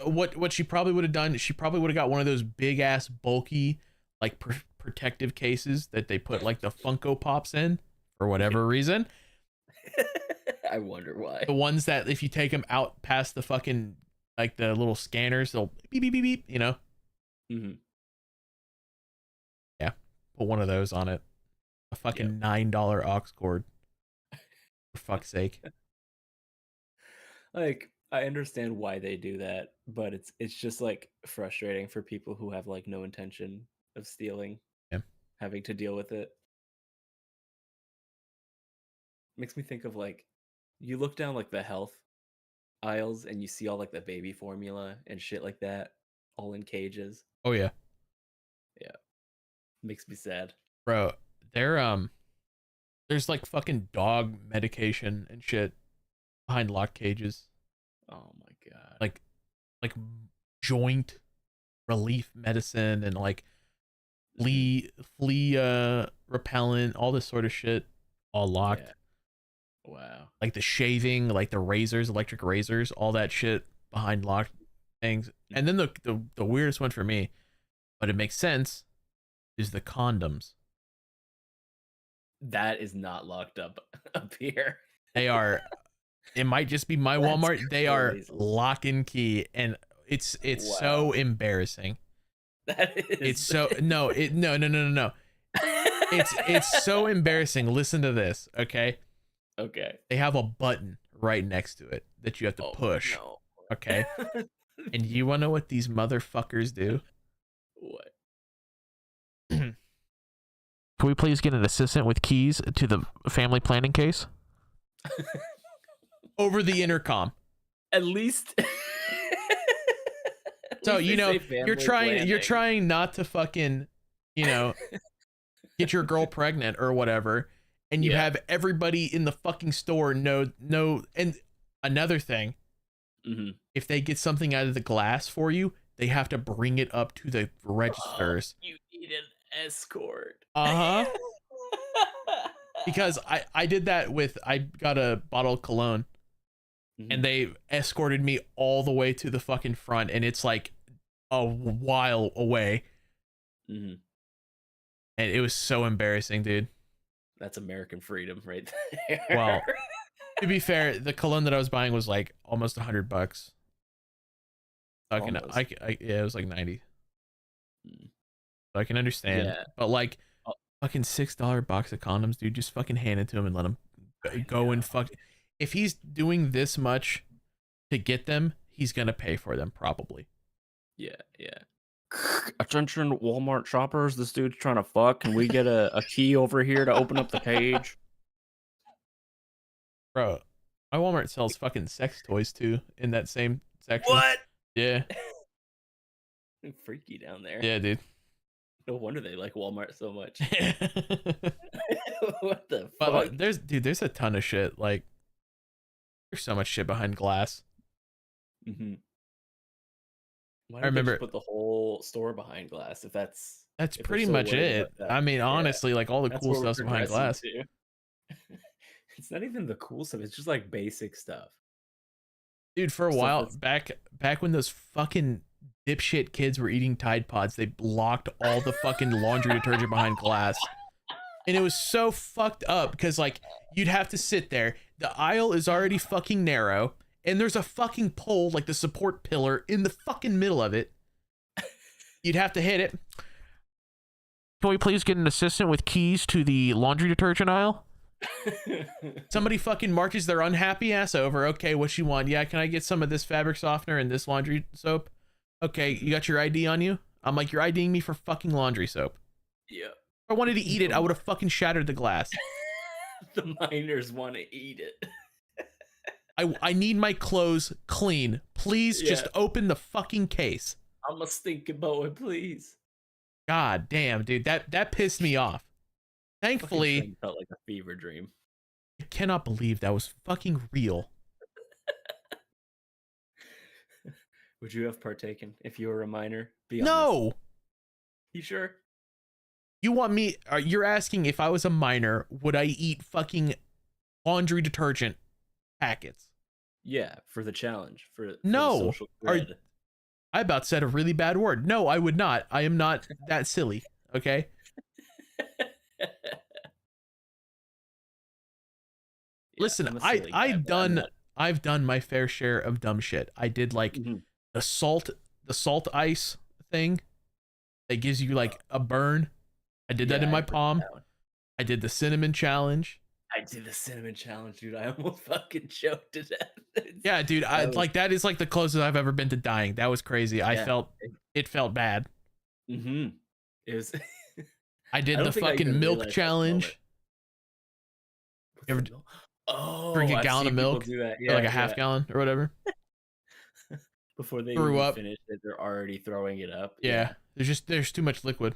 What she probably would have done, she probably would have got one of those big ass bulky like protective cases that they put like the Funko Pops in for whatever reason. I wonder why. The ones that if you take them out past the fucking like the little scanners, they'll beep beep beep beep. You know. Yeah, put one of those on it. A fucking $9 aux cord. For fuck's sake. Like, I understand why they do that, but it's just like frustrating for people who have like no intention of stealing. Yeah. Having to deal with it. Makes me think of like, you look down like the health aisles and you see all like the baby formula and shit like that, all in cages. Oh yeah. Yeah. Makes me sad. Bro, there's like fucking dog medication and shit behind locked cages. Oh my god. Like joint relief medicine and like flea repellent, all this sort of shit, all locked. Yeah. Wow. Like the shaving, like the razors, electric razors, all that shit behind locked things. And then the weirdest one for me, but it makes sense, is the condoms. That is not locked up here. They are. It might just be my Walmart. They are lock and key, and it's so embarrassing. That is. It's so no. It's so embarrassing. Listen to this, okay? Okay. They have a button right next to it that you have to push. No. Okay. And you want to know what these motherfuckers do? What? Can we please get an assistant with keys to the family planning case? Over the intercom. At least. So, you know, you're trying not to fucking, you know, get your girl pregnant or whatever. And you have everybody in the fucking store know. And another thing, if they get something out of the glass for you, they have to bring it up to the registers. You need an escort. Because I did that with, I got a bottle of cologne and they escorted me all the way to the fucking front, and it's like a while away. And it was so embarrassing, dude. That's American freedom right there. Well, to be fair, the cologne that I was buying was like almost $100. Fucking, yeah, it was like 90. So I can understand, but like fucking $6 box of condoms, dude, just fucking hand it to him and let him go and fuck. If he's doing this much to get them, he's gonna pay for them probably. Yeah. Attention, Walmart shoppers. This dude's trying to fuck. Can we get a key over here to open up the cage? Bro, my Walmart sells fucking sex toys too in that same section. What? Yeah. Freaky down there. Yeah, dude. No wonder they like Walmart so much. What the fuck? But like, there's a ton of shit. Like, there's so much shit behind glass. Why I remember they just put the whole store behind glass if that's That's if they're pretty so much worried it. about that. I mean, Yeah, honestly, like all the that's cool where we're stuff's behind progressing glass. to. It's not even the cool stuff. It's just like basic stuff. Dude, for a Stuff while that's back when those fucking dipshit kids were eating Tide Pods, they locked all the fucking laundry detergent behind glass. And it was so fucked up because like you'd have to sit there. The aisle is already fucking narrow, and there's a fucking pole, like the support pillar, in the fucking middle of it. You'd have to hit it. Can we please get an assistant with keys to the laundry detergent aisle? Somebody fucking marches their unhappy ass over. Okay, what you want? Yeah, can I get some of this fabric softener and this laundry soap? Okay, you got your ID on you? I'm like, you're IDing me for fucking laundry soap. Yeah. If I wanted to eat it, I would have fucking shattered the glass. The miners want to eat it. I need my clothes clean. Please just open the fucking case. I'm a stinking boy, please. God damn, dude, that pissed me off. Thankfully, felt like a fever dream. I cannot believe that was fucking real. Would you have partaken if you were a minor? Be No. honest. You sure? You want me? You're asking if I was a minor, would I eat fucking laundry detergent packets? Yeah, for the challenge. For No. the social cred. I about said a really bad word. No, I would not. I am not that silly. Okay. Listen, I've done my fair share of dumb shit. I did like the salt ice thing that gives you like a burn. I did that in my palm. I did the cinnamon challenge. I did the cinnamon challenge, dude. I almost fucking choked to death. Yeah, dude. That is like the closest I've ever been to dying. That was crazy. It felt bad. It was. I did the fucking milk challenge. You ever drink a gallon of milk, or like a half gallon or whatever? Before they threw up, finish it, they're already throwing it up. Yeah, there's too much liquid.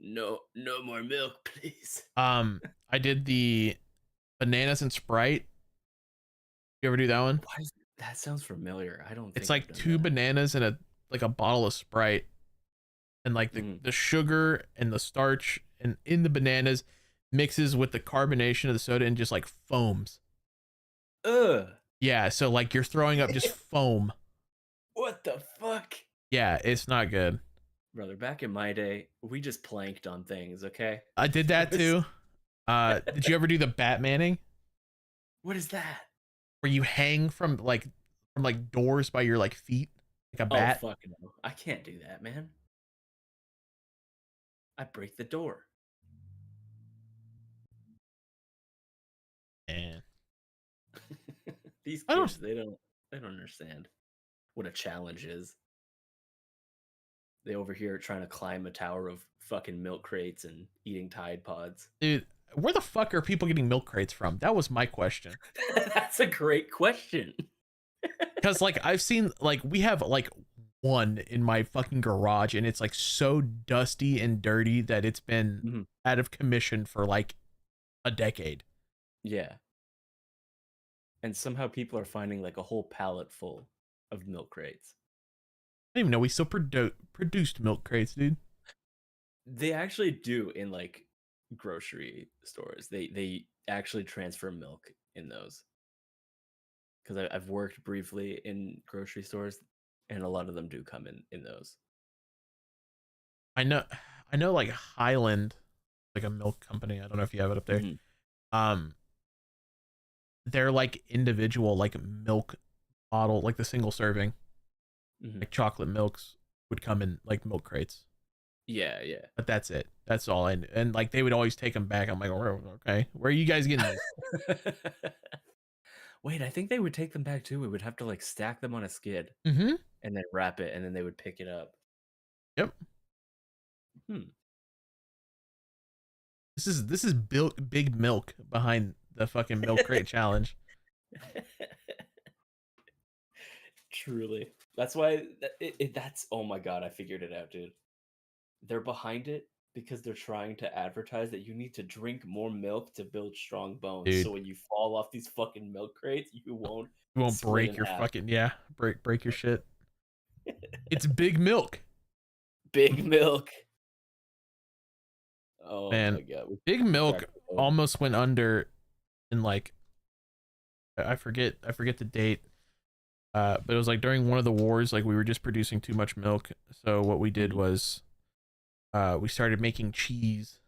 No more milk, please. I did the bananas and Sprite. You ever do that one? That sounds familiar. I don't. It's like 2 bananas and a bottle of Sprite, and like the sugar and the starch and in the bananas mixes with the carbonation of the soda and just like foams. Ugh. Yeah, so like you're throwing up just foam. What the fuck? Yeah, it's not good. Brother, back in my day, we just planked on things, okay? I did that too. Did you ever do the Batmaning? What is that? Where you hang from doors by your like feet, like a bat? Oh, fucking no. I can't do that, man. I break the door. Man. These kids, they don't understand what a challenge is. They over here trying to climb a tower of fucking milk crates and eating Tide Pods. Dude, where the fuck are people getting milk crates from? That was my question. That's a great question. Because like I've seen like we have like one in my fucking garage and it's like so dusty and dirty that it's been out of commission for like a decade. Yeah. And somehow people are finding like a whole pallet full of milk crates. I didn't even know we still produced milk crates, dude. They actually do in like grocery stores. They actually transfer milk in those. Because I've worked briefly in grocery stores, and a lot of them do come in those. I know like Highland, like a milk company. I don't know if you have it up there. They're like individual like milk bottle, like the single serving, like chocolate milks would come in like milk crates. Yeah. But that's it. That's all. And like they would always take them back. I'm like, okay, where are you guys getting this? Wait, I think they would take them back too. We would have to like stack them on a skid and then wrap it, and then they would pick it up. Yep. This is big milk behind the fucking milk crate challenge. Truly. That's why that's oh my god, I figured it out, dude. They're behind it because they're trying to advertise that you need to drink more milk to build strong bones. Dude. So when you fall off these fucking milk crates, you won't break your fucking break your shit. It's big milk. Big milk. Oh Man, my god. Big We Milk cracked the code. almost went under in like I forget the date. But it was like during one of the wars, like we were just producing too much milk. So what we did was we started making cheese.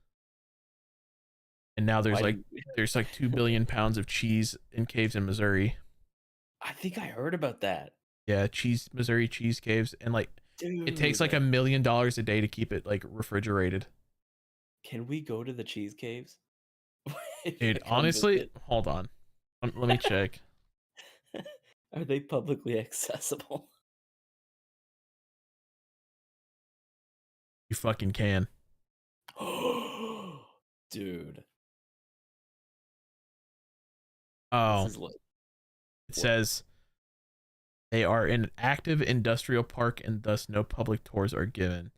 And now there's Why like do 2 billion pounds of cheese in caves in Missouri. I think I heard about that. Yeah, Missouri cheese caves, and like it takes like Dude. $1 million a day to keep it like refrigerated. Can we go to the cheese caves? Dude, Come honestly, visit. hold on. Let me check. Are they publicly accessible? You fucking can. Dude, this Oh, is like it what? says they are in an active industrial park and thus no public tours are given.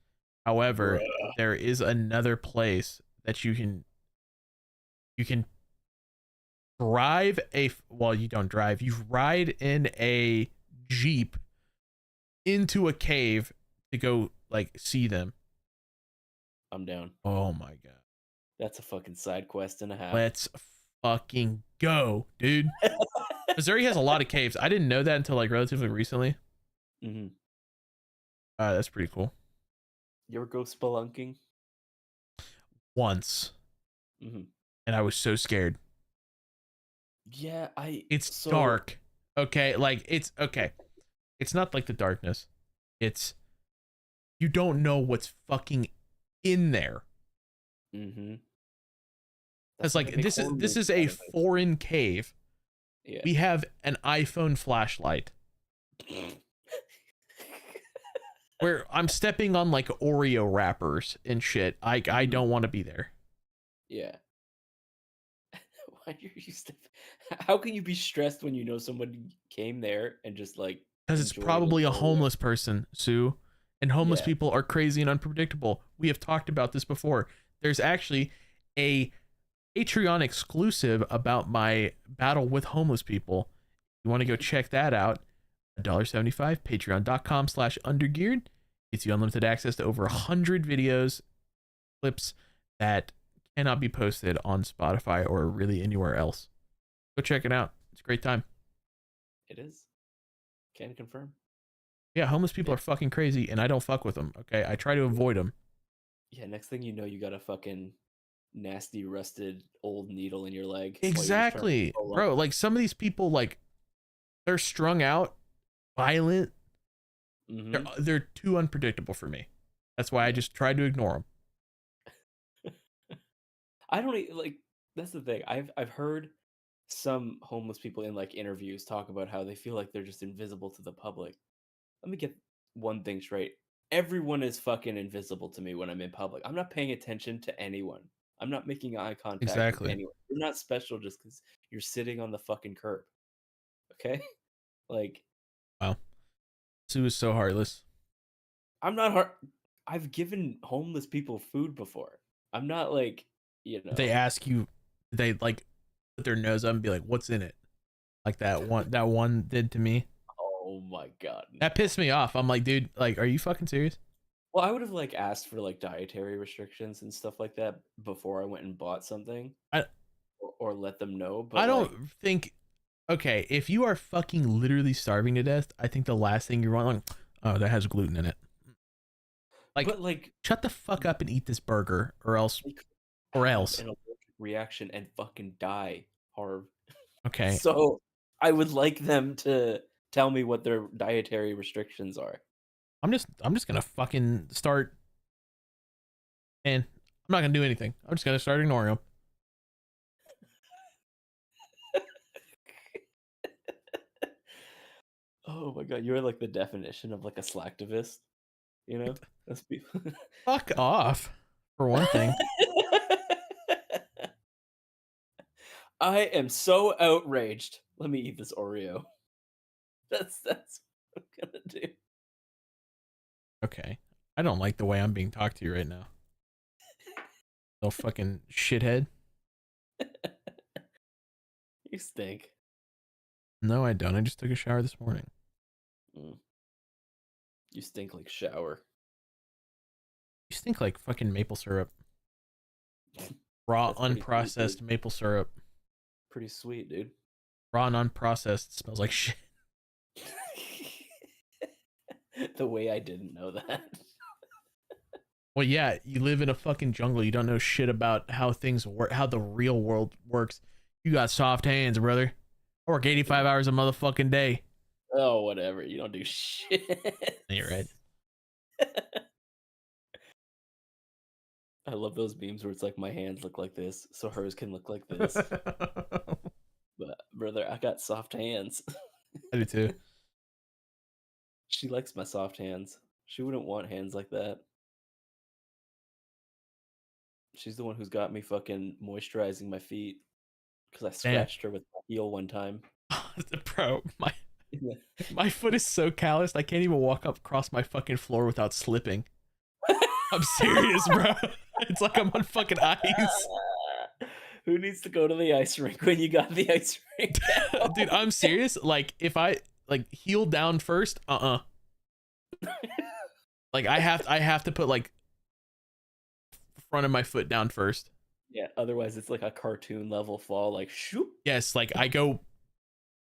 However, Bruh. there is another place that you can drive well, you don't drive. You ride in a Jeep into a cave to go like see them. I'm down. Oh my god. That's a fucking side quest and a half. Let's fucking go, dude. Missouri has a lot of caves. I didn't know that until like relatively recently. Mm-hmm. That's pretty cool. You ever go spelunking? Once, Mm-hmm. and I was so scared. Yeah, It's dark. Okay, like it's okay. It's not like the darkness. It's you don't know what's fucking in there. Mm-hmm. It's like this is a foreign cave. Yeah. We have an iPhone flashlight where I'm stepping on like Oreo wrappers and shit. I don't want to be there. Yeah. Why are you How can you be stressed when you know somebody came there and just like Because it's enjoyed probably a Oreo? homeless person, Sue. And homeless Yeah. people are crazy and unpredictable. We have talked about this before. There's actually a Patreon exclusive about my battle with homeless people. You want to go check that out? $1.75, patreon.com/undergeared. Gets you unlimited access to over 100 videos, clips that cannot be posted on Spotify or really anywhere else. Go check it out. It's a great time. It is. Can confirm. Yeah, homeless people are fucking crazy, and I don't fuck with them. Okay, I try to avoid them. Yeah, next thing you know, you got a fucking nasty, rusted old needle in your leg. while you're just trying to Exactly, roll up. bro. Like some of these people, like they're strung out, violent. Mhm. They're too unpredictable for me. That's why I just try to ignore them. I don't like. That's the thing. I've heard some homeless people in like interviews talk about how they feel like they're just invisible to the public. Let me get one thing straight. Everyone is fucking invisible to me when I'm in public. I'm not paying attention to anyone. I'm not making eye contact with Exactly. anyone. You're not special just because you're sitting on the fucking curb. Okay? Like, Wow, Sue is so heartless. I'm not hard. I've given homeless people food before. I'm not like, They ask you, they like put their nose up and be like, "What's in it?" Like that one did to me. oh my god. That pissed me off. I'm like, dude, like, are you fucking serious? Well, I would have like asked for like dietary restrictions and stuff like that before I went and bought something, I or let them know. But I like, don't think. Okay, if you are fucking literally starving to death, I think the last thing you want, like, oh, that has gluten in it. Like, but like, shut the fuck up and eat this burger, or else, they could or have else. an allergic reaction and fucking die, Harv. Okay, So I would like them to tell me what their dietary restrictions are. I'm just gonna fucking start, and I'm not gonna do anything. I'm just gonna start ignoring them. Oh my god, you're like the definition of like a slacktivist. You know, that's people. Fuck off, for one thing. I am so outraged. Let me eat this Oreo. That's what I'm gonna do. Okay, I don't like the way I'm being talked to right now. Little fucking shithead. You stink. No, I don't. I just took a shower this morning. Mm. You stink like shower. You stink like fucking maple syrup. Raw, That's pretty sweet, unprocessed dude. maple syrup. Pretty sweet, dude. Raw and unprocessed smells like shit. The way I didn't know that. Well, yeah, you live in a fucking jungle. You don't know shit about how things work, how the real world works. You got soft hands, brother. I work 85 hours a motherfucking day. Oh, whatever. You don't do shit. You're right. I love those memes where it's like my hands look like this, so hers can look like this. But brother, I got soft hands. I do too. She likes my soft hands. She wouldn't want hands like that. She's the one who's got me fucking moisturizing my feet because I scratched her with my heel one time. Bro, my foot is so calloused I can't even walk up across my fucking floor without slipping. I'm serious, bro. It's like I'm on fucking ice. Who needs to go to the ice rink when you got the ice rink? Dude, I'm serious. Like if I like heel down first, like I have to put like front of my foot down first. Yeah, otherwise it's like a cartoon level fall, like shoop. Yes, like I go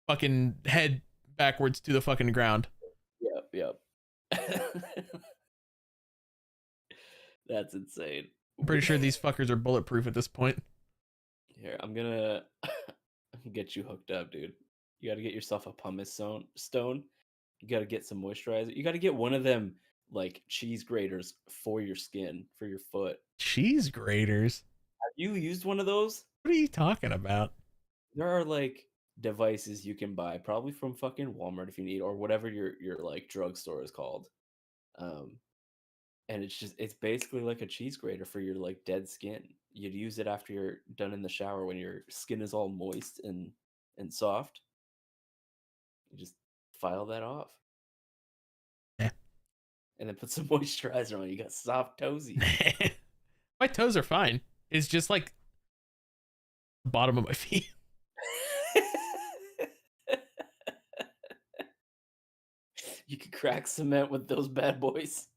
fucking head backwards to the fucking ground. Yep. That's insane. I'm pretty sure these fuckers are bulletproof at this point. Here, I'm gonna get you hooked up, dude. You gotta get yourself a pumice stone. You gotta get some moisturizer. You gotta get one of them like cheese graters for your skin, for your foot. Cheese graters? Have you used one of those? What are you talking about? There are like devices you can buy, probably from fucking Walmart if you need, or whatever your like drugstore is called. And it's basically like a cheese grater for your like dead skin. You'd use it after you're done in the shower when your skin is all moist and soft. You just file that off. Yeah. And then put some moisturizer on. You got soft toesies. My toes are fine. It's just like the bottom of my feet. You could crack cement with those bad boys.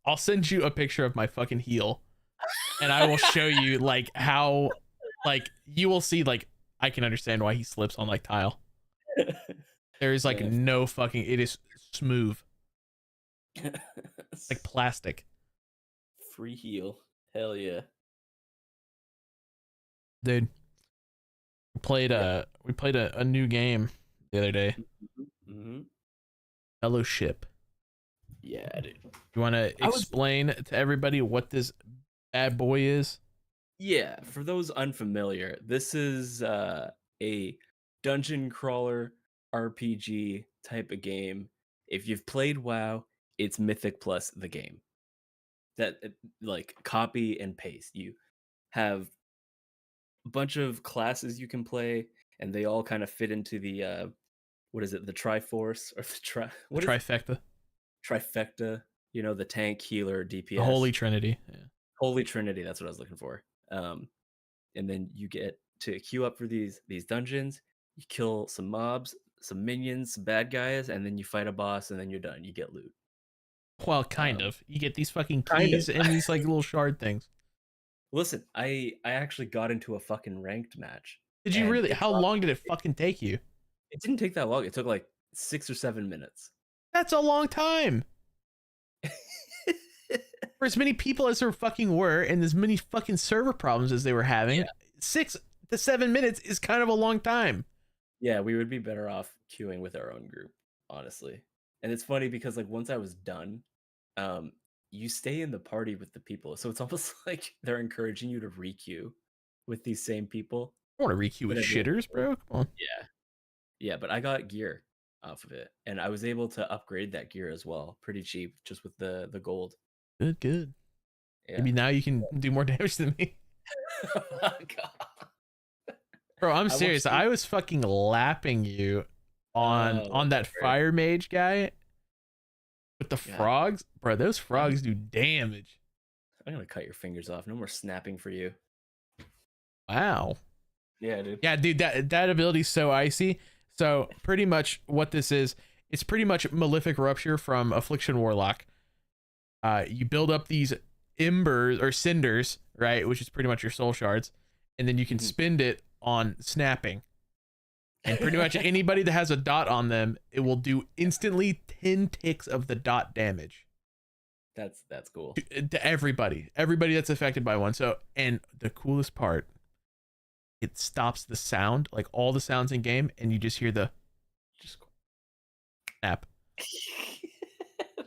I'll send you a picture of my fucking heel, and I will show you like how, like you will see like I can understand why he slips on like tile. There is like no fucking. It is smooth, like plastic. Free heel, hell yeah, dude. We played a new game the other day. Mm-hmm. Fellowship. Yeah, dude. You want to explain to everybody what this bad boy is? Yeah, for those unfamiliar, this is a dungeon crawler RPG type of game. If you've played WoW, it's Mythic Plus the game. That like copy and paste. You have a bunch of classes you can play, and they all kind of fit into the what is it? The Triforce or the Trifecta. Trifecta. You know, the tank, healer, DPS. The Holy Trinity. Yeah. Holy Trinity. That's what I was looking for. And then you get to queue up for these dungeons. You kill some mobs, some minions, some bad guys, and then you fight a boss, and then you're done. You get loot. Well, kind of. You get these fucking keys and these like little shard things. Listen, I actually got into a fucking ranked match. Did you really? How long did it fucking take you? It didn't take that long. It took like 6 or 7 minutes. That's a long time. For as many people as there fucking were, and as many fucking server problems as they were having, 6 to 7 minutes is kind of a long time. Yeah, we would be better off queuing with our own group, honestly. And it's funny because like once I was done, you stay in the party with the people, so it's almost like they're encouraging you to re-queue with these same people. I want to re-queue with shitters, bro. Come on. Yeah, but I got gear off of it, and I was able to upgrade that gear as well, pretty cheap, just with the gold. Good. Yeah. Maybe now you can do more damage than me. Oh my God. Bro, I'm serious. I was fucking lapping you on that fire mage guy with the frogs. Bro, those frogs do damage. I'm gonna cut your fingers off. No more snapping for you. Wow. Yeah, dude. Yeah, dude, that ability's so icy. So pretty much what this is, it's pretty much Malefic Rupture from Affliction Warlock. You build up these embers or cinders, right, which is pretty much your soul shards, and then you can spend it on snapping. And pretty much anybody that has a dot on them, it will do instantly 10 ticks of the dot damage. That's cool. To everybody that's affected by one. So, and the coolest part, it stops the sound, like all the sounds in game, and you just hear the snap.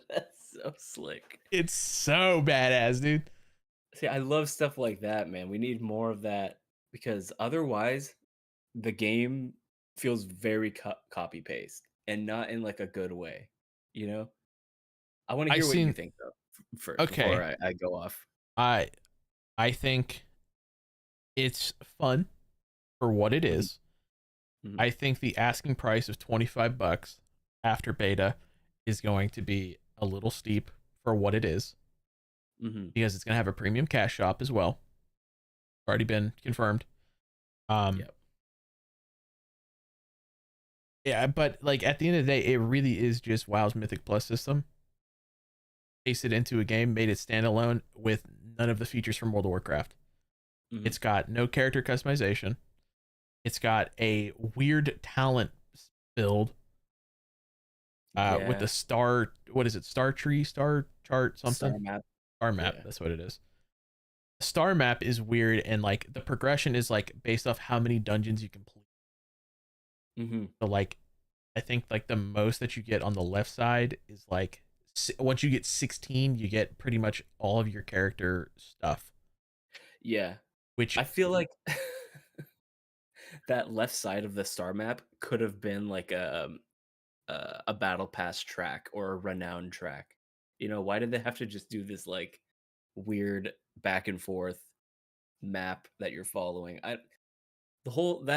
That's so slick. It's so badass, dude. See, I love stuff like that, man. We need more of that because otherwise the game feels very copy paste and not in like a good way, you know? I want to hear what you think though first before I go off. I think it's fun for what it is. I think the asking price of $25 after beta is going to be a little steep for what it is, because it's going to have a premium cash shop as well. Already been confirmed. Yeah, but like at the end of the day, it really is just WoW's Mythic Plus system. Pasted into a game, made it standalone with none of the features from World of Warcraft. It's got no character customization. It's got a weird talent build with the star, what is it? Star tree, star chart, something? Star map, that's what it is. The star map is weird, and like the progression is like based off how many dungeons you complete. So like, I think like the most that you get on the left side is like, once you get 16, you get pretty much all of your character stuff. Yeah. Which I feel like that left side of the star map could have been like a battle pass track or a renown track. You know, why did they have to just do this like weird back and forth map that you're following? That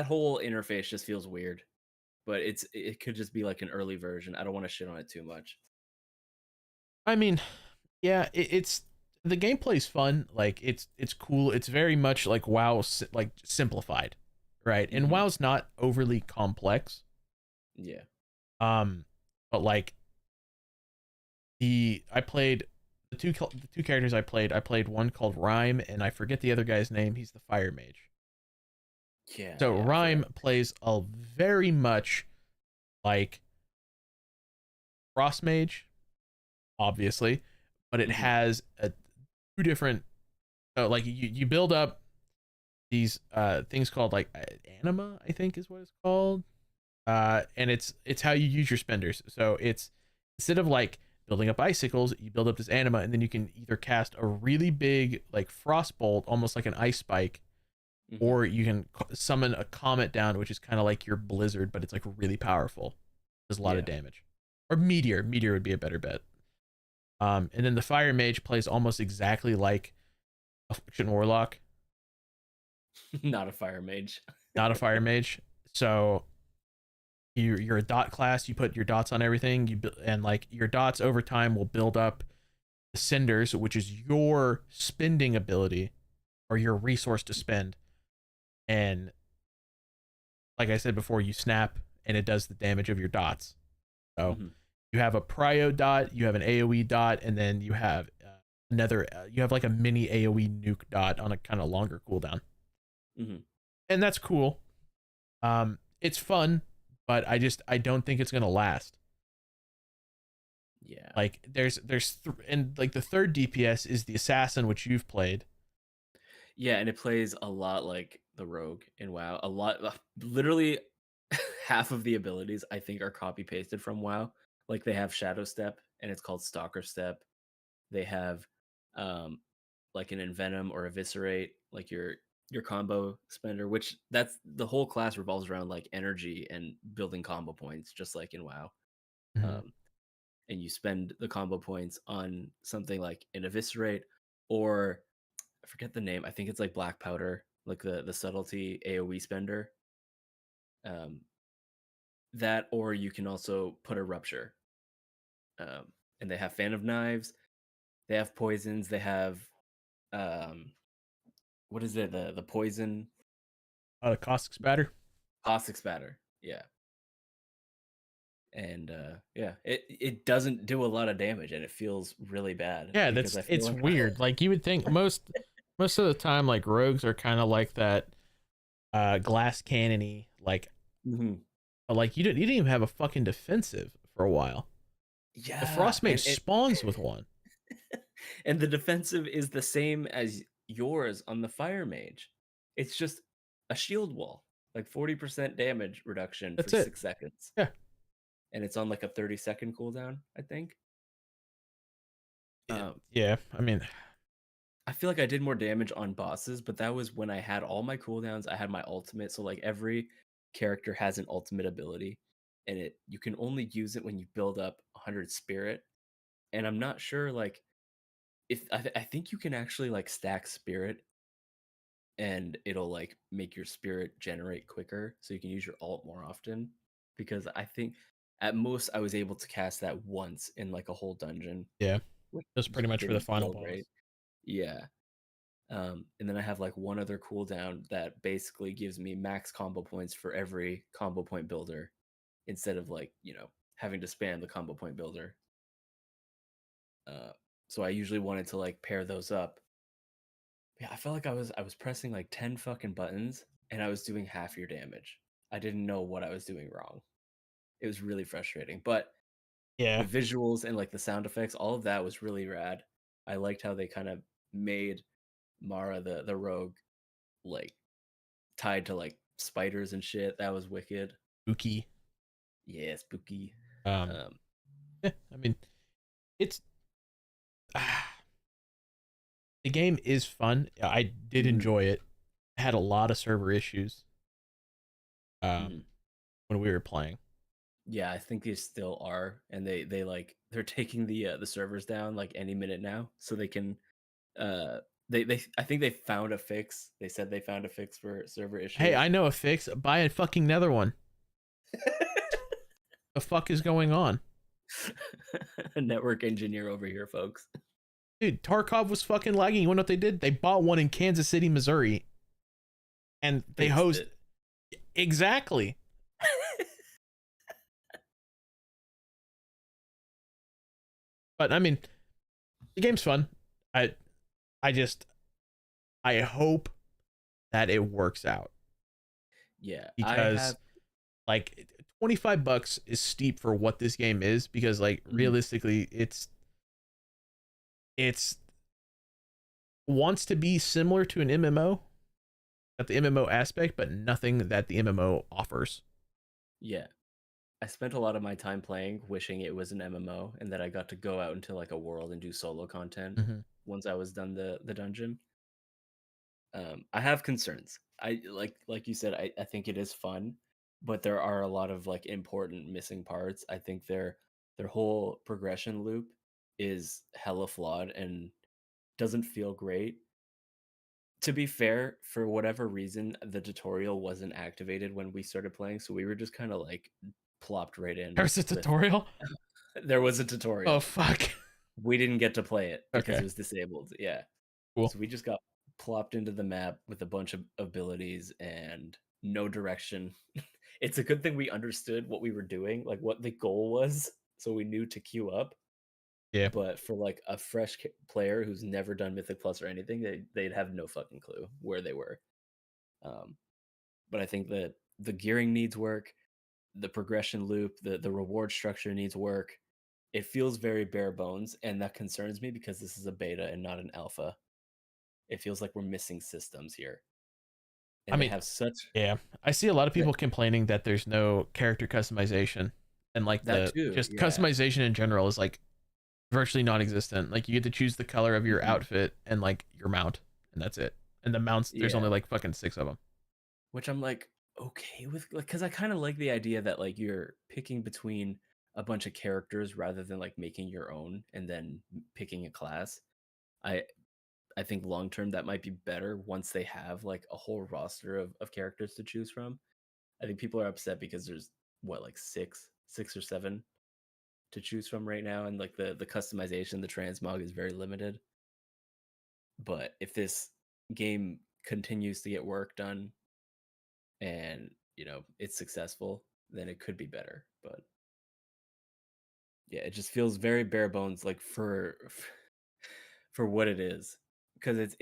whole interface just feels weird. But it could just be like an early version. I don't want to shit on it too much. I mean, yeah, it's the gameplay's fun. Like it's cool. It's very much like WoW, like simplified, right? And WoW's not overly complex. Yeah. But like I played the two characters I played one called Rhyme, and I forget the other guy's name. He's the fire mage. Yeah. So Rhyme plays a very much like Frost Mage, obviously, but it has two different. Like you build up these things called like anima, I think is what it's called, and it's how you use your spenders. So it's instead of like building up icicles, you build up this anima, and then you can either cast a really big like frost bolt, almost like an ice spike. Or you can summon a comet down, which is kind of like your blizzard, but it's like really powerful. Does a lot of damage. Or meteor would be a better bet. And then the fire mage plays almost exactly like a Affliction warlock. Not a fire mage. Not a fire mage. So you're a dot class. You put your dots on everything. And like your dots over time will build up the cinders, which is your spending ability or your resource to spend. And like I said before, you snap and it does the damage of your dots. So you have a prio dot, you have an AoE dot, and then you have another, you have like a mini AoE nuke dot on a kind of longer cooldown. And that's cool. It's fun, but I don't think it's going to last. Yeah. Like and like the third DPS is the assassin, which you've played. Yeah, and it plays a lot like the rogue in WoW. A lot, literally half of the abilities I think are copy pasted from WoW. Like they have Shadow Step and it's called Stalker Step. They have like an Envenom or Eviscerate, like your combo spender, which that's the whole class revolves around like energy and building combo points, just like in WoW. And you spend the combo points on something like an Eviscerate or I forget the name. I think it's like Black Powder, like the subtlety AoE spender. That, or you can also put a Rupture. And they have Fan of Knives. They have poisons. They have, what is it? The poison. Caustic Spatter. Caustic Spatter. Yeah. And yeah, it doesn't do a lot of damage, and it feels really bad Yeah, because I feel it's like weird. Like you would think most of the time, like rogues are kind of like that glass cannony, Mhm. like you didn't even have a fucking defensive for a while. The Yeah, frost mage spawns with one. and the defensive is the same as yours on the fire mage. It's just a shield wall, like 40% damage reduction for That's it. 6 seconds, Yeah. and it's on like a 30-second cooldown, I think. Yeah, I mean, I feel like I did more damage on bosses, but that was when I had all my cooldowns. I had my ultimate, so like every character has an ultimate ability, and you can only use it when you build up 100 spirit. And I'm not sure, like, if I think you can actually like stack spirit, and it'll like make your spirit generate quicker, so you can use your alt more often. Because I think at most I was able to cast that once in like a whole dungeon, yeah, which that's pretty much for the didn't final feel boss. great. Yeah. And then I have like one other cooldown that basically gives me max combo points for every combo point builder, instead of like, having to spam the combo point builder. Uh, so I usually wanted to like pair those up. Yeah, I felt like I was pressing like 10 fucking buttons, and I was doing half your damage. I didn't know what I was doing wrong. It was really frustrating. But the Yeah, visuals and like the sound effects, all of that was really rad. I liked how they kind of made Mara the rogue like tied to like spiders and shit. That was wicked. spooky. Yeah, spooky. Um, Um, yeah, I mean, it's the game is fun. I did mhm, enjoy it. Had a lot of server issues mhm. when we were playing. Yeah, I think they still are, and they like they're taking the servers down like any minute now, so they can. Uh, they I think they found a fix. They said they found a fix for server Hey, issues. I know a fix. Buy a fucking nether one. The fuck is going on? A network engineer over here, folks. Dude, Tarkov was fucking lagging. You know what they did? They bought one in Kansas City, Missouri, and they Fixed host it. exactly. But I mean, the game's fun. I I just I hope that it works out Yeah, I because have. like $25 is steep for what this game is because like Mhm. realistically it's wants to be similar to an MMO at the MMO aspect, but nothing that the MMO offers. Yeah, I spent a lot of my time playing, wishing it was an MMO, and that I got to go out into like a world and do solo content Mm-hmm. once I was done the dungeon. I have concerns. I like you said, I think it is fun, but there are a lot of like important missing parts. I think their whole progression loop is hella flawed and doesn't feel great. To be fair, for whatever reason, the tutorial wasn't activated when we started playing, so we were just kind of like plopped right in There's a with. tutorial. There was a Oh tutorial. fuck. We didn't get to play it because it Okay. was disabled. Yeah. Cool. So we just got plopped into the map with a bunch of abilities and no direction. It's a good thing we understood what we were doing, like what the goal was, so we knew to queue up. Yeah. But for like a fresh player who's never done Mythic Plus or anything, they'd have no fucking clue where they were. Um, but I think that the gearing needs work, the progression loop, the reward structure needs work. It feels very bare bones, and that concerns me because this is a beta and not an alpha. It feels like we're missing systems here, I and they mean, have such yeah. I see a lot of that people complaining that there's no character customization and like that the too. just Yeah. customization in general is like virtually non-existent. Like you get to choose the color of your Mhm. outfit and like your mount, and that's it. And the mounts, there's Yeah. only like fucking 6 of them. Which I'm like okay with, like, because I kind of like the idea that like you're picking between a bunch of characters rather than like making your own and then picking a class. I I think long term that might be better once they have like a whole roster of characters to choose from. I think people are upset because there's what, like six or seven to choose from right now, and like the customization, the transmog is very limited. But if this game continues to get work done and it's successful, then it could be better. But Yeah, it just feels very bare bones, like for what it is, because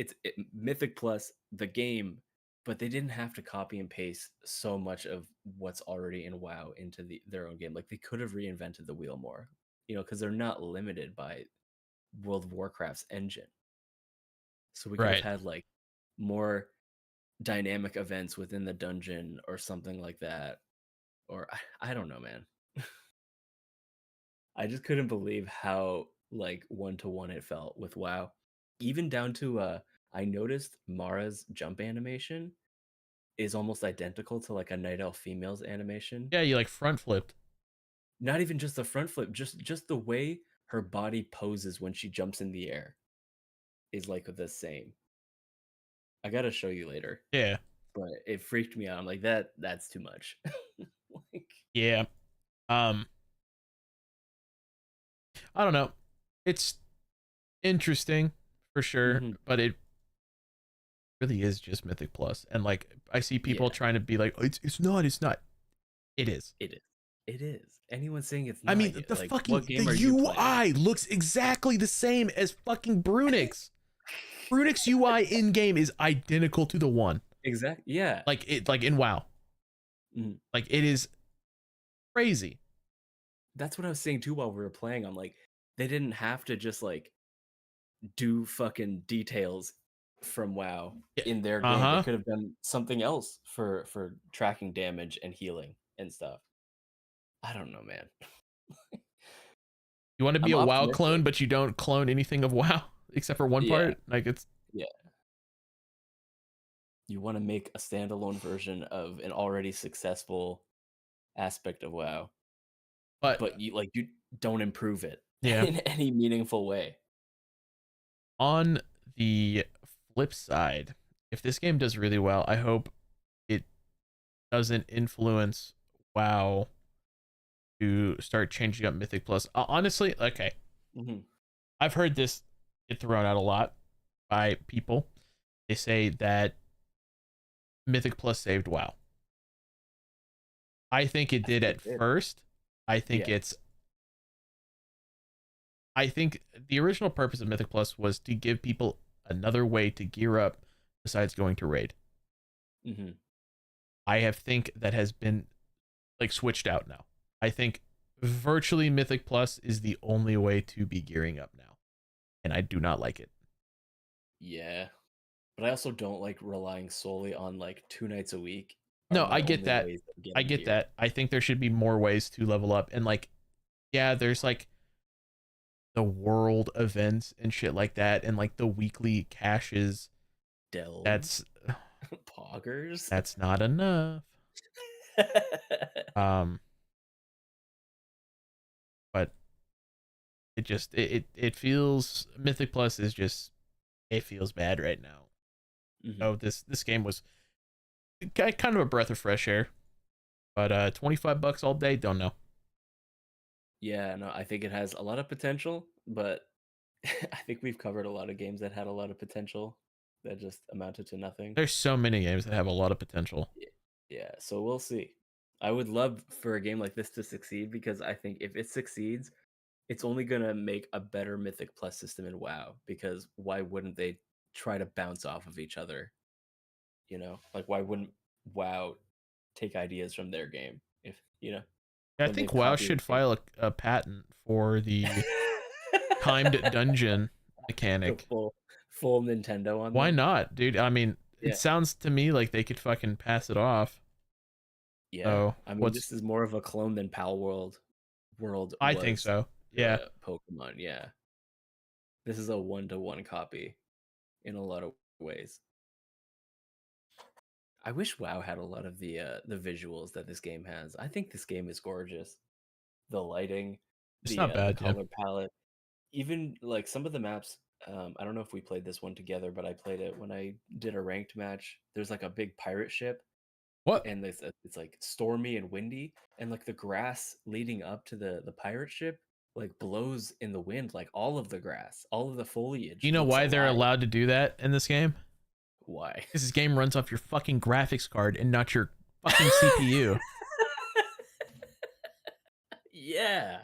Mythic Plus the game, but they didn't have to copy and paste so much of what's already in WoW into their own game. Like they could have reinvented the wheel more, because they're not limited by World of Warcraft's engine. So we could have Right. had like more dynamic events within the dungeon or something like that. Or I don't know, man. I just couldn't believe how like one-to-one it felt with WoW. Even down to I noticed Mara's jump animation is almost identical to like a Night Elf female's animation. Yeah, you like front flipped. Not even just the front flip, just the way her body poses when she jumps in the air is like the same. I gotta show you later. Yeah. But it freaked me out. I'm like, that's too much. Like, Yeah. I don't know. It's interesting for sure, but it really is just Mythic Plus. And like I see people trying to be like, it's not. It is. It is. Anyone saying it's not. I mean, the like, fucking what game the are you UI playing? looks exactly the same as fucking Brunix. Brunix UI in game is identical to the one. Exactly. Yeah. Like in WoW. Like it is crazy. That's what I was saying too while we were playing. I'm like, they didn't have to just like do fucking details from WoW in their game. They could have done something else for tracking damage and healing and stuff. I don't know, man. You want to be a WoW clone, but you don't clone anything of WoW except for one part. Like it's you want to make a standalone version of an already successful aspect of WoW, but you don't improve it in any meaningful way. On the flip side, if this game does really well, I hope it doesn't influence WoW to start changing up Mythic Plus. Honestly, okay. I've heard this get thrown out a lot by people. They say that Mythic Plus saved WoW. I think it did at first. I think I think the original purpose of Mythic Plus was to give people another way to gear up besides going to raid. I think that has been like switched out now. I think virtually Mythic Plus is the only way to be gearing up now, and I do not like it. Yeah, but I also don't like relying solely on like 2 nights a week. No, I get that. I get that. I think there should be more ways to level up, and like, yeah, there's like the world events and shit like that, and like the weekly caches. That's poggers. That's not enough. But it just it feels Mythic Plus is just it feels bad right now. Oh, this game was kind of a breath of fresh air, but $25 all day, don't know. Yeah, no, I think it has a lot of potential, but I think we've covered a lot of games that had a lot of potential that just amounted to nothing. There's so many games that have a lot of potential. Yeah, so we'll see. I would love for a game like this to succeed, because I think if it succeeds, it's only going to make a better Mythic Plus system in WoW, because why wouldn't they try to bounce off of each other? Like why wouldn't WoW take ideas from their game? If I think WoW should file a patent for the timed dungeon mechanic. Full Nintendo on Why not, dude? I mean, it sounds to me like they could fucking pass it off. Yeah, so, I mean, this is more of a clone than Pal World. I think so. Yeah, Pokemon. Yeah, this is a 1-to-1 copy in a lot of ways. I wish WoW had a lot of the visuals that this game has. I think this game is gorgeous. The lighting, it's not bad. The color palette, even like some of the maps. I don't know if we played this one together, but I played it when I did a ranked match. There's like a big pirate ship. What? And it's like stormy and windy, and like the grass leading up to the pirate ship like blows in the wind, like all of the grass, all of the foliage. You know why they're allowed to do that in this game? Why? Because this game runs off your fucking graphics card and not your fucking CPU. Yeah.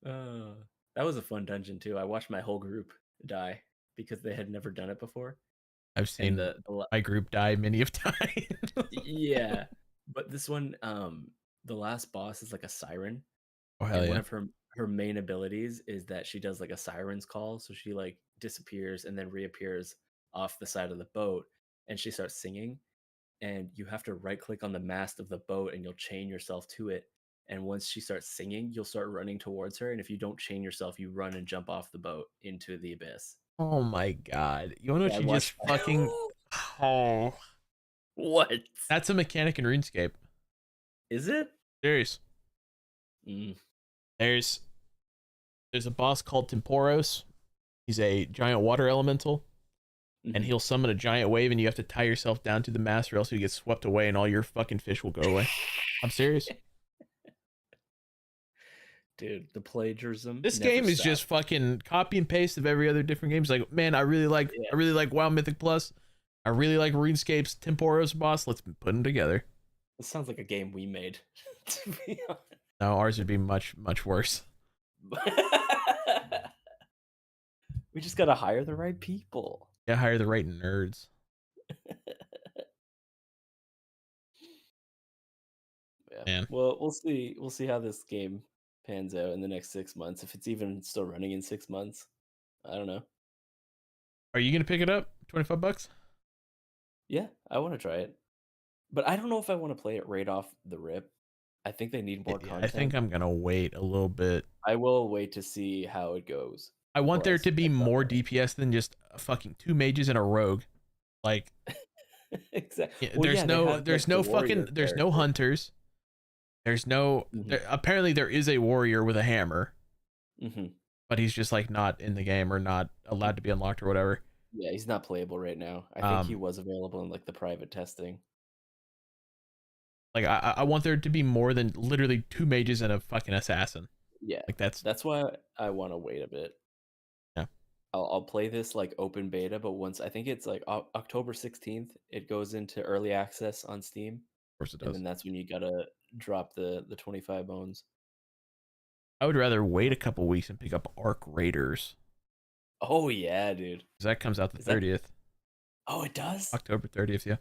Uh, that was a fun dungeon too. I watched my whole group die because they had never done it before. I've And seen my group die many of times. yeah, but this one, the last boss is like a siren, Oh hell and one yeah! of her main abilities is that she does like a siren's call, so she like disappears and then reappears off the side of the boat, and she starts singing, and you have to right click on the mast of the boat and you'll chain yourself to it. And once she starts singing, you'll start running towards her. And if you don't chain yourself, you run and jump off the boat into the abyss. Oh my god! You wanna know Yeah, I what you just watched that. fucking? Oh, What? that's a mechanic in RuneScape. Is it? Serious. Mm. There's a boss called Temporos. He's a giant water elemental, and he'll summon a giant wave, and you have to tie yourself down to the mast, or else you get swept away, and all your fucking fish will go away. I'm serious. Dude, the plagiarism. This never game is stops. just fucking copy and paste of every other different game. It's like, man, I really like WoW Mythic Plus. I really like RuneScape's Temporos boss. Let's put them together. This sounds like a game we made, to be honest. No, ours would be much, much worse. We just gotta hire the right people. Yeah, hire the right nerds. Yeah. Man. Well, we'll see. We'll see how this game pans out in the next 6 months. If it's even still running in 6 months, I don't know. Are you gonna pick it up? $25? Yeah, I want to try it, but I don't know if I want to play it right off the rip. I think they need more content. I think I'm gonna wait a little bit. I will wait to see how it goes. I want there to be more DPS than just fucking 2 mages and a rogue. Like, exactly. There's no hunters. There's no. Apparently, there is a warrior with a hammer, but he's just like not in the game or not allowed to be unlocked or whatever. Yeah, he's not playable right now. I think he was available in like the private testing. Like, I want there to be more than literally 2 mages and a fucking assassin. Yeah, like that's why I want to wait a bit. Yeah, I'll play this like open beta, but once I think it's like October 16th, it goes into early access on Steam. Of course it does. And then that's when you gotta drop the 25 bones. I would rather wait a couple weeks and pick up Arc Raiders. Oh yeah, dude. Because that comes out the 30th. Oh, it does? October 30th, yeah.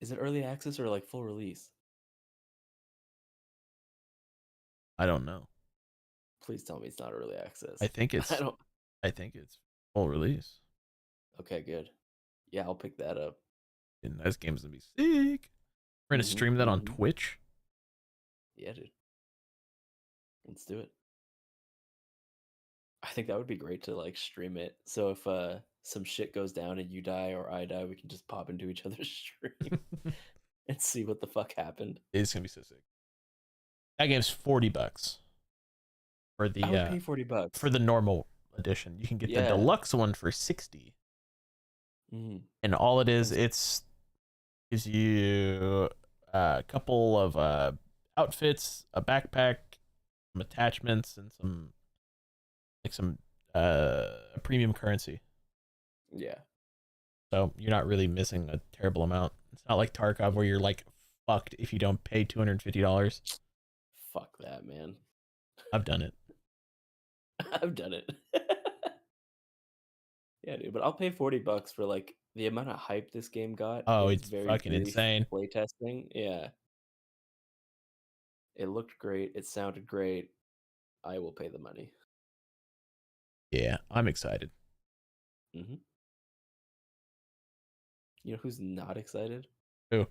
Is it early access or like full release? I don't know. Please tell me it's not early access. I think it's full release. Okay, good. Yeah, I'll pick that up. And this game's gonna be sick. We're gonna stream that on Twitch. Yeah, dude. Let's do it. I think that would be great to like stream it. So if some shit goes down and you die or I die, we can just pop into each other's stream and see what the fuck happened. It's gonna be so sick. That game's $40 for the I would pay $40 for the normal edition. You can get the deluxe one for $60. And all it is, it's gives you a couple of outfits, a backpack, some attachments, and some premium currency. Yeah. So you're not really missing a terrible amount. It's not like Tarkov where you're like fucked if you don't pay $250. Fuck that, man. I've done it. I've done it. Yeah, dude, but I'll pay $40 for like the amount of hype this game got. Oh, it's very fucking insane. Play testing, yeah. It looked great. It sounded great. I will pay the money. Yeah, I'm excited. You know who's not excited? Who?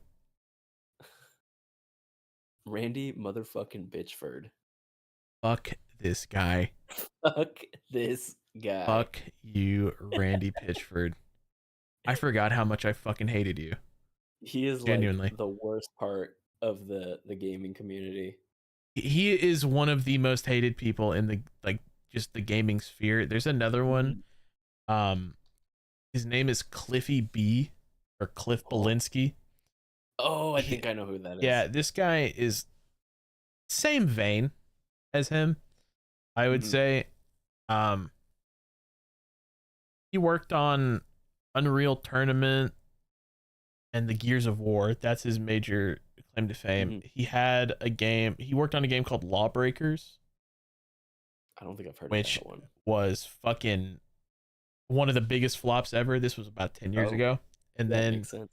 Randy motherfucking Bitchford. Fuck this guy. Fuck this guy. Fuck you, Randy Pitchford. I forgot how much I fucking hated you. He is genuinely like the worst part of the gaming community. He is one of the most hated people in the just the gaming sphere. There's another one. His name is Cliffy B or Cliff Belinsky. Oh, I think I know who that is. Yeah, this guy is same vein as him, I would say. He worked on Unreal Tournament and the Gears of War. That's his major claim to fame. He had a game. He worked on a game called Lawbreakers. I don't think I've heard which of that one. was fucking one of the biggest flops ever. This was about 10 years ago. And that then makes sense.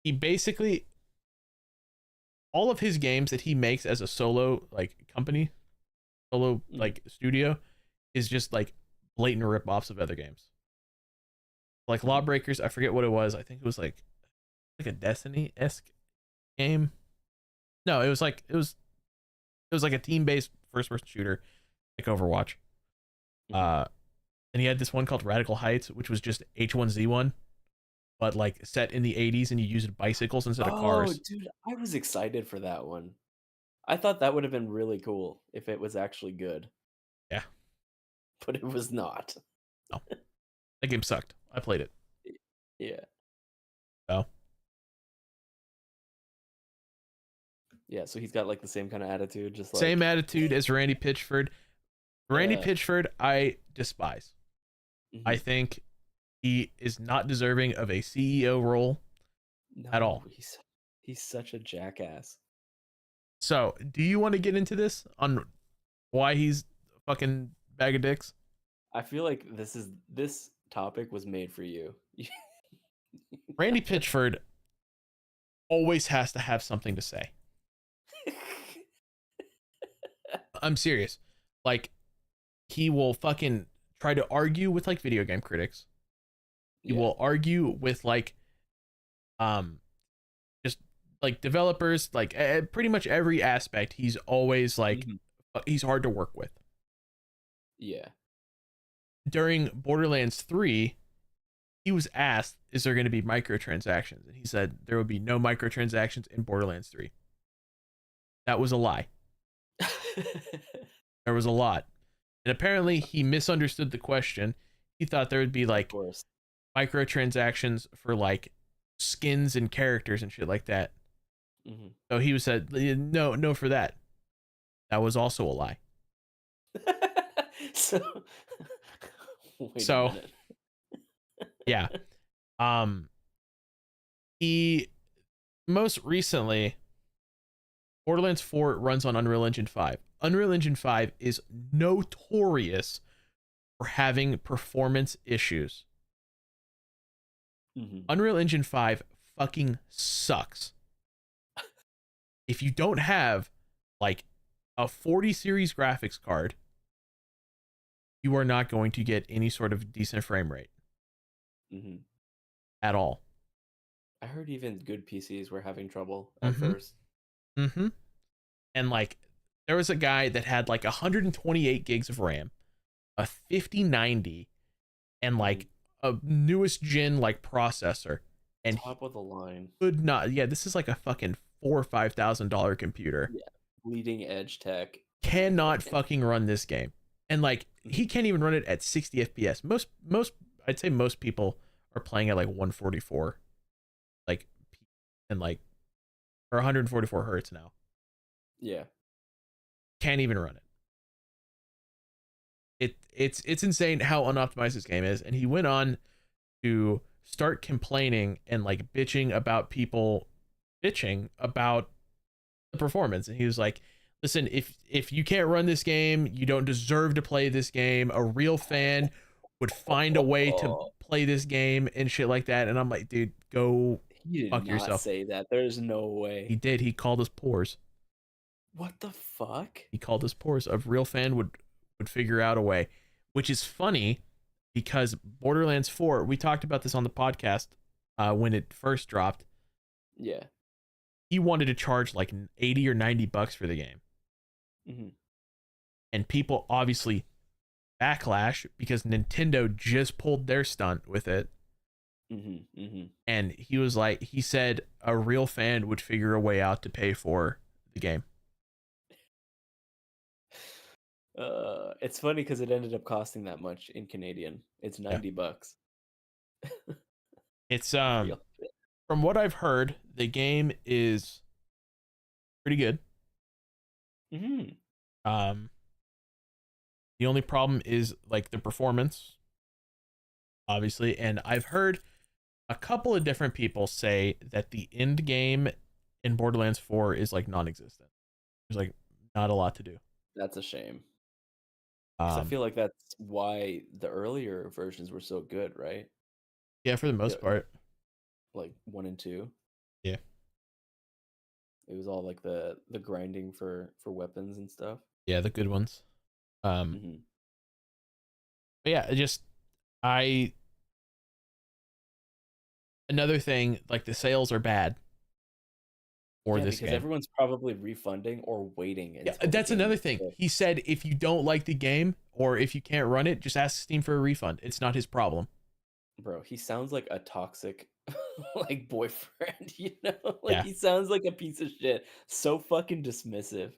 he basically, all of his games that he makes as a solo like company, solo like studio, is just like blatant rip-offs of other games. Like Lawbreakers, I forget what it was. I think it was like a Destiny-esque game. No, it was like a team-based first-person shooter, like Overwatch. And he had this one called Radical Heights, which was just H1Z1, but like set in the 80s, and you used bicycles instead of cars. Oh, dude, I was excited for that one. I thought that would have been really cool if it was actually good. Yeah. But it was not. No. That game sucked. I played it. Yeah. So. Yeah, so he's got like the same kind of attitude, just like Same attitude as Randy Pitchford. Randy Pitchford, I despise. I think he is not deserving of a CEO role at all. He's such a jackass. So, do you want to get into this on why he's a fucking bag of dicks? I feel like this topic was made for you. Randy Pitchford always has to have something to say. I'm serious. Like, he will fucking try to argue with like video game critics. He will argue with like just like developers, like pretty much every aspect. He's always like he's hard to work with. Yeah. During Borderlands 3, he was asked, is there going to be microtransactions? And he said there will be no microtransactions in Borderlands 3. That was a lie. There was a lot. And apparently he misunderstood the question. He thought there would be like microtransactions for like skins and characters and shit like that. So he said, no for that. That was also a lie. Wait a minute. Yeah. He most recently, Borderlands 4 runs on Unreal Engine 5. Unreal Engine 5 is notorious for having performance issues. Unreal Engine 5 fucking sucks. If you don't have like a 40 series graphics card, you are not going to get any sort of decent frame rate at all. I heard even good PCs were having trouble at first. And like, there was a guy that had like 128 gigs of RAM, a 5090, and like a newest gen like processor, and top of the line. Could not. Yeah, this is like a fucking $4,000 or $5,000 computer. Yeah, bleeding edge tech. Cannot fucking run this game, and like he can't even run it at 60 FPS. Most I'd say most people are playing at like 144, like, and like, or 144 hertz now. Yeah. Can't even run it. It's insane how unoptimized this game is. And he went on to start complaining and like bitching about people bitching about the performance. And he was like, listen, if you can't run this game, you don't deserve to play this game. A real fan would find a way to play this game and shit like that. And I'm like, dude, go fuck yourself. Say that. There's no way. He did. He called us pores. What the fuck? He called us pores. A real fan would figure out a way, which is funny because Borderlands 4, we talked about this on the podcast when it first dropped. Yeah. He wanted to charge like 80 or 90 bucks for the game. And people obviously backlash because Nintendo just pulled their stunt with it. And he was like, he said a real fan would figure a way out to pay for the game. It's funny because it ended up costing that much in Canadian. It's 90 bucks. It's from what I've heard, the game is pretty good. The only problem is like the performance, obviously, and I've heard a couple of different people say that the end game in Borderlands 4 is like non-existent. There's like not a lot to do. That's a shame. 'Cause I feel like that's why the earlier versions were so good, right? Yeah, for the most The part. like 1 and 2. Yeah. It was all like the grinding for weapons and stuff. Yeah, the good ones. Mhm. But yeah, I another thing, like the sales are bad for Yeah, this because game. everyone's probably refunding or waiting Yeah, until the that's game another is thing. fixed. He said if you don't like the game or if you can't run it, just ask Steam for a refund. It's not his problem. Bro, he sounds like a toxic like boyfriend, you know? Like Yeah. he sounds like a piece of shit. So fucking dismissive.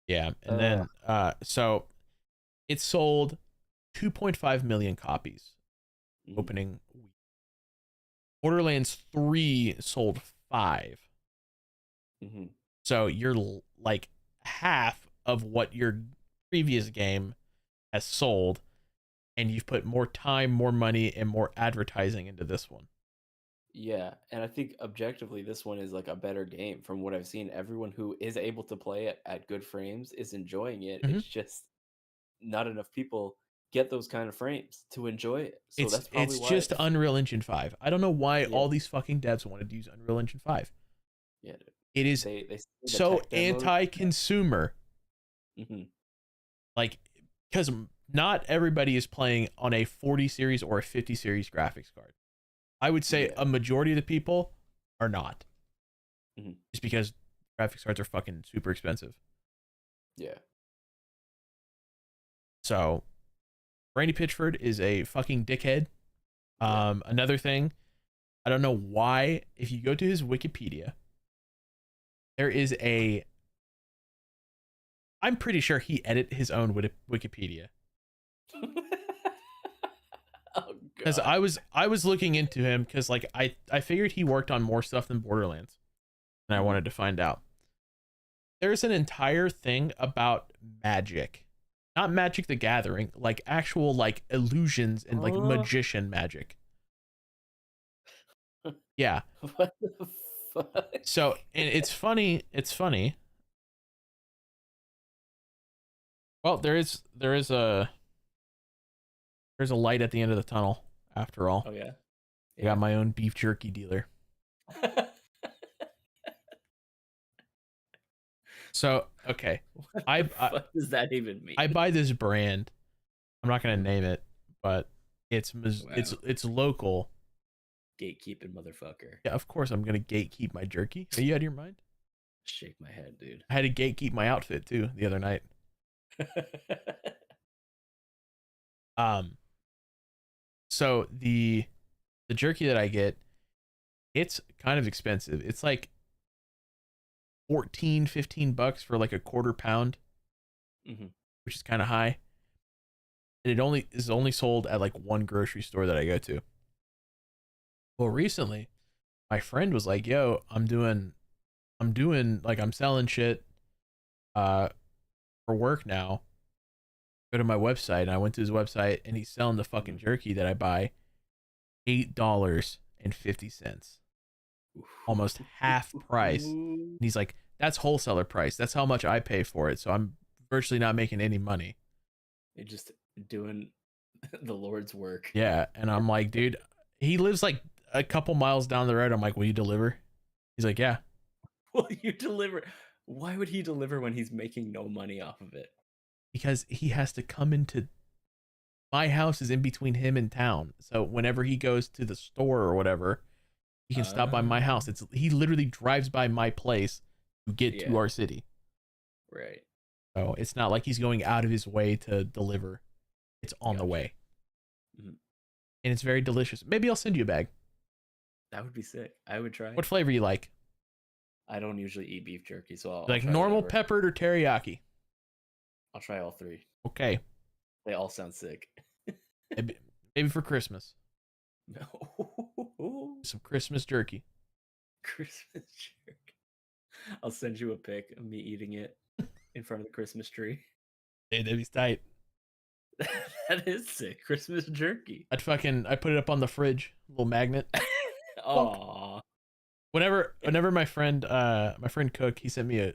Yeah. And Uh, then so it sold 2.5 million copies mhm, opening week. Borderlands 3 sold 5. mhm. So you're like half of what your previous game has sold, and you've put more time, more money, and more advertising into this one. Yeah, and I think objectively this one is like a better game from what I've seen. Everyone who is able to play it at good frames is enjoying it. Mhm. It's just not enough people get those kind of frames to enjoy it. So It's that's probably it's why just Unreal Engine 5. I don't know why yeah, all these fucking devs wanted to use Unreal Engine 5. yeah, dude. It is They see the so tech demos. anti-consumer, Mhm. like because not everybody is playing on a 40 series or a 50 series graphics card. I would say Yeah. a majority of the people are not, Mhm. just because graphics cards are fucking super expensive. Yeah. So Randy Pitchford is a fucking dickhead. Yeah. Another thing, I don't know why. If you go to his Wikipedia, there is a. I'm pretty sure he edited his own Wikipedia Oh because god. I was looking into him because like I figured he worked on more stuff than Borderlands, and I Mhm. wanted to find out. There's an entire thing about magic, not Magic the Gathering, like actual like illusions and like Huh? magician magic. Yeah. What the fuck? So and it's funny. It's funny. Well, there's a light at the end of the tunnel. After all, Oh yeah. I got my own beef jerky dealer. Yeah. So okay, What I, the I fuck does that even mean? I buy this brand. I'm not gonna name it, but Wow. it's local. Gatekeeping motherfucker. Yeah, of course I'm gonna gatekeep my jerky. Are you out of your mind? Shake my head, dude. I had to gatekeep my outfit too the other night. Um, so the jerky that I get, it's kind of expensive. It's like 14-15 bucks for like a quarter pound, Mhm. which is kind of high. And it only is only sold at like one grocery store that I go to. Well, recently, my friend was like, "Yo, I'm doing like I'm selling shit uh for work now. Go to my website." And I went to his website and he's selling the fucking Mhm. jerky that I buy $8.50. Almost half price. And he's like, "That's wholesaler price. That's how much I pay for it. So I'm virtually not making any money." You're just doing the Lord's work. Yeah, and I'm like, "Dude, he lives like a couple miles down the road." I'm like, "Will you deliver?" He's like, "Yeah." Will you deliver? Why would he deliver when he's making no money off of it? Because he has to come into my house is in between him and town. So whenever he goes to the store or whatever, he can stop by my house. It's he literally drives by my place to get to Yeah, our city. right. So it's not like he's going out of his way to deliver. It's on the Gotcha. way. Mhm. And it's very delicious. Maybe I'll send you a bag. That would be sick. I would try What it. flavor you like? I don't usually eat beef jerky, so I'll Like try normal, whatever. peppered, or teriyaki? I'll try all three. Okay. They all sound sick. Maybe for Christmas. No. Some Christmas jerky. Christmas jerky. I'll send you a pic of me eating it in front of the Christmas tree. Hey, that'd be tight. That is sick. Christmas jerky. I put it up on the fridge, little magnet. Aw. Whenever my friend Cook, he sent me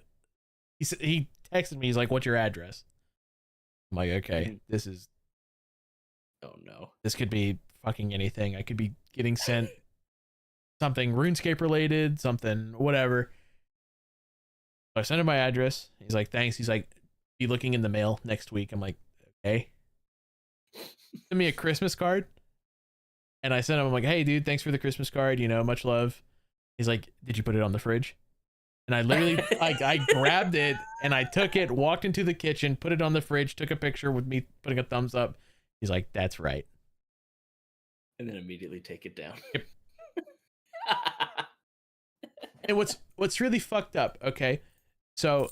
he texted me. He's like, "What's your address?" I'm like, "Okay, this is." Oh no. This could be fucking anything. I could be getting sent something RuneScape related, something whatever. So I sent him my address. He's like, "Thanks." He's like, "Be looking in the mail next week." I'm like, "Okay." Send me a Christmas card. And I sent him, I'm like, "Hey dude, thanks for the Christmas card, you know, much love." He's like, "Did you put it on the fridge?" And I literally I grabbed it and I took it, walked into the kitchen, put it on the fridge, took a picture with me putting a thumbs up. He's like, "That's right." And then immediately take it down. Yep. And what's really fucked up, okay? So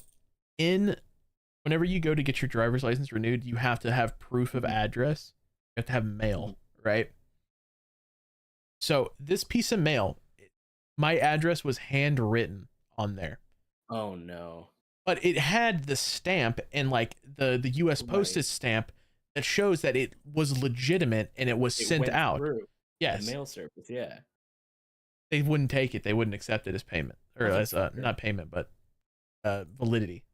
whenever you go to get your driver's license renewed, you have to have proof of address. You have to have mail, right? So this piece of mail, my address was handwritten on there. Oh no. But it had the stamp and like the US postage stamp that shows that it was legitimate and it was sent out. Yes. The mail service, yeah. They wouldn't take it. They wouldn't accept it as payment or as not payment, but validity.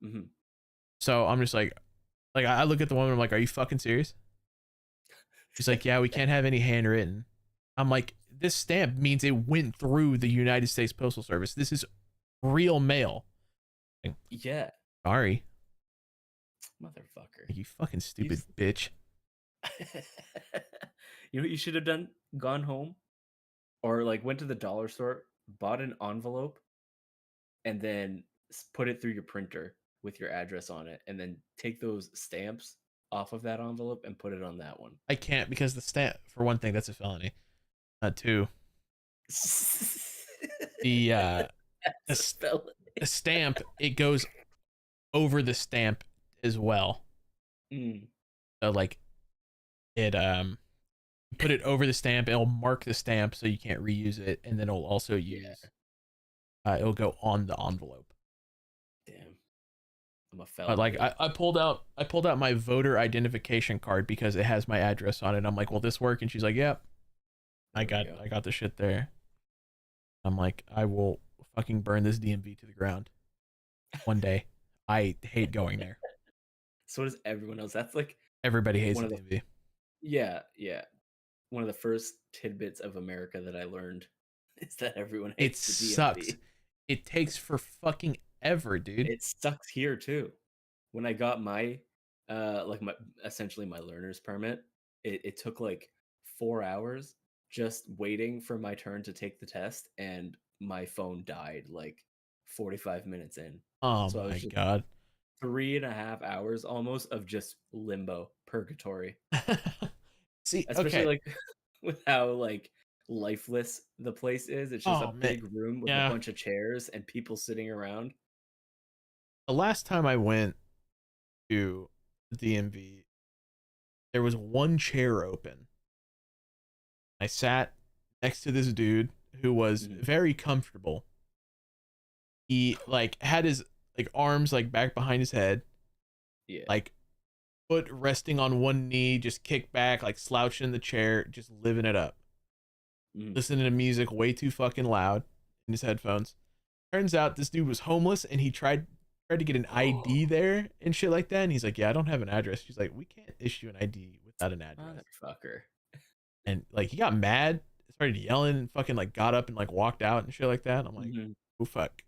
Mm-hmm. So I'm just like I look at the woman. I'm like, "Are you fucking serious?" She's like, "Yeah, we can't have any handwritten." I'm like, "This stamp means it went through the United States Postal Service. This is real mail." Like, yeah. Sorry. Motherfucker. You fucking stupid bitch. You know what you should have done? Gone home or like went to the dollar store, bought an envelope, and then put it through your printer with your address on it, and then take those stamps off of that envelope and put it on that one. I can't because the stamp, for one thing, that's a felony. Two, the stamp, it goes over the stamp as well. So like it put it over the stamp, it'll mark the stamp so you can't reuse it, and then it'll also use it'll go on the envelope. Damn. I'm a felon. But like I pulled out my voter identification card because it has my address on it. I'm like, "Will this work?" And she's like, "Yep." I got the shit there. I'm like, "I will fucking burn this DMV to the ground one day." I hate going there. So does everyone else. That's like everybody hates the DMV. Yeah. One of the first tidbits of America that I learned is that everyone hates the DMV. It sucks. It takes for fucking ever, dude. It sucks here too. When I got my essentially my learner's permit, it took like 4 hours just waiting for my turn to take the test, and my phone died like 45 minutes in. Oh so my god. 3.5 hours almost of just limbo, purgatory. See, especially like with how like lifeless the place is. It's just a big room with a bunch of chairs and people sitting around. The last time I went to the DMV, there was one chair open. I sat next to this dude who was very comfortable. He like had his like arms like back behind his head. Yeah. Like foot resting on one knee, just kicked back, like slouching in the chair, just living it up. Listening to music way too fucking loud in his headphones. Turns out this dude was homeless and he tried to get an ID there and shit like that. And he's like, "Yeah, I don't have an address." She's like, "We can't issue an ID without an address." Motherfucker. And like he got mad, started yelling, and fucking like got up and like walked out and shit like that. And I'm like, "Oh fuck."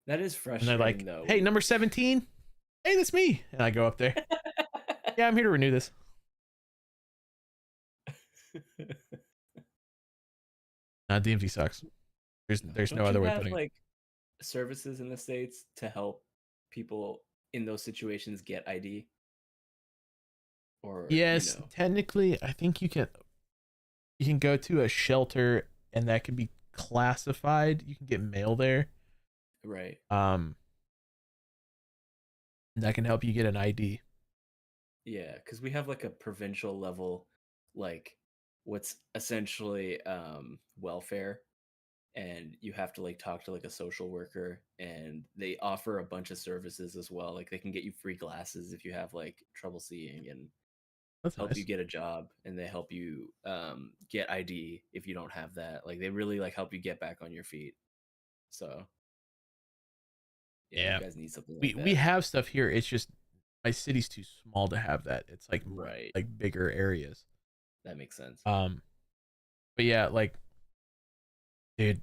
That is frustrating. And they're like, though. "Hey, number 17. Hey, that's me." And I go up there. "Yeah, I'm here to renew this." DMV sucks. There's no other way of putting it. Like services in the States to help people in those situations get ID? Or yes, technically, I think you can go to a shelter and that can be classified. You can get mail there. Right. That can help you get an ID. Yeah, because we have like a provincial level, like what's essentially welfare, and you have to like talk to like a social worker, and they offer a bunch of services as well. Like they can get you free glasses if you have like trouble seeing, and help you get a job, and they help you get ID if you don't have that. Like they really like help you get back on your feet. So Yeah, Yeah. you guys need something like We that. we have stuff here. It's just my city's too small to have that. It's like more Right. like bigger areas. That makes sense. But yeah, like, dude,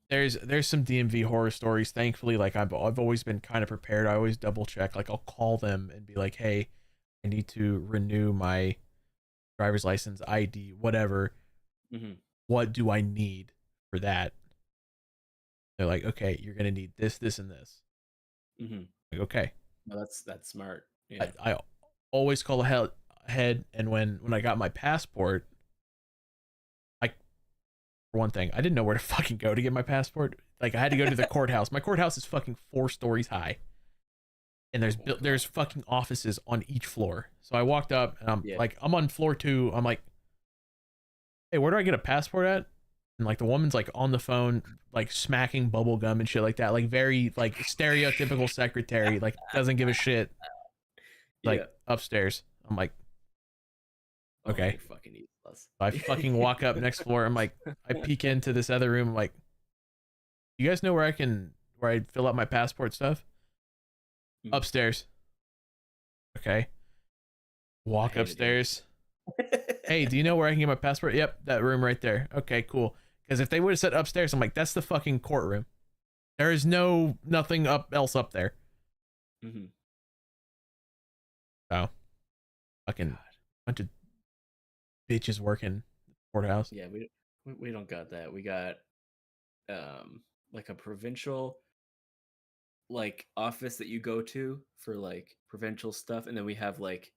there's some DMV horror stories. Thankfully, like I've always been kind of prepared. I always double check. Like I'll call them and be like, hey, I need to renew my driver's license, ID, whatever. Mm-hmm. What do I need for that? They're like, okay, you're gonna need this, this, and this. Mm-hmm. Like, okay. Well, that's smart. Yeah. I always call ahead, and when I got my passport, for one thing, I didn't know where to fucking go to get my passport. Like I had to go to the courthouse. My courthouse is fucking 4 stories high, and there's fucking offices on each floor. So I walked up and I'm like, I'm on floor 2. I'm like, hey, where do I get a passport at? And like the woman's like on the phone, like smacking bubble gum and shit like that, like very like stereotypical secretary, like doesn't give a shit. Like upstairs. I'm like, okay. Oh, fucking useless. I fucking walk up next floor. I'm like, I peek into this other room. I'm like, you guys know where I fill out my passport stuff? Upstairs. Okay. Walk upstairs. Hey, do you know where I can get my passport? Yep, that room right there. Okay, cool. Because if they would have said upstairs, I'm like, that's the fucking courtroom. There is nothing else up there. Mm-hmm. So, fucking bunch of bitches working courthouse. Yeah, we don't got that. We got like a provincial like office that you go to for like provincial stuff, and then we have like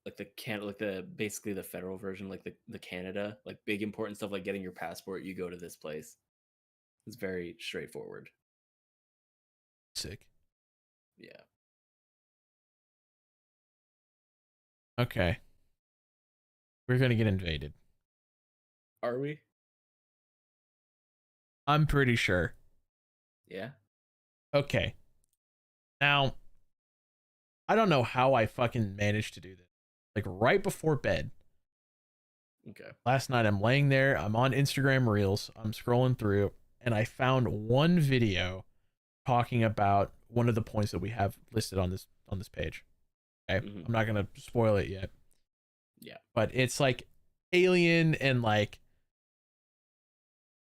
the basically the federal version, like the Canada, like big important stuff like getting your passport, you go to this place. It's very straightforward. Sick. Yeah. Okay. We're gonna get invaded. Are we? I'm pretty sure. Yeah. Okay. Now, I don't know how I fucking managed to do this. Like right before bed. Okay. Last night I'm laying there, I'm on Instagram Reels, I'm scrolling through, and I found one video talking about one of the points that we have listed on this page. Okay. Mm-hmm. I'm not gonna spoil it yet. Yeah. But it's like alien and like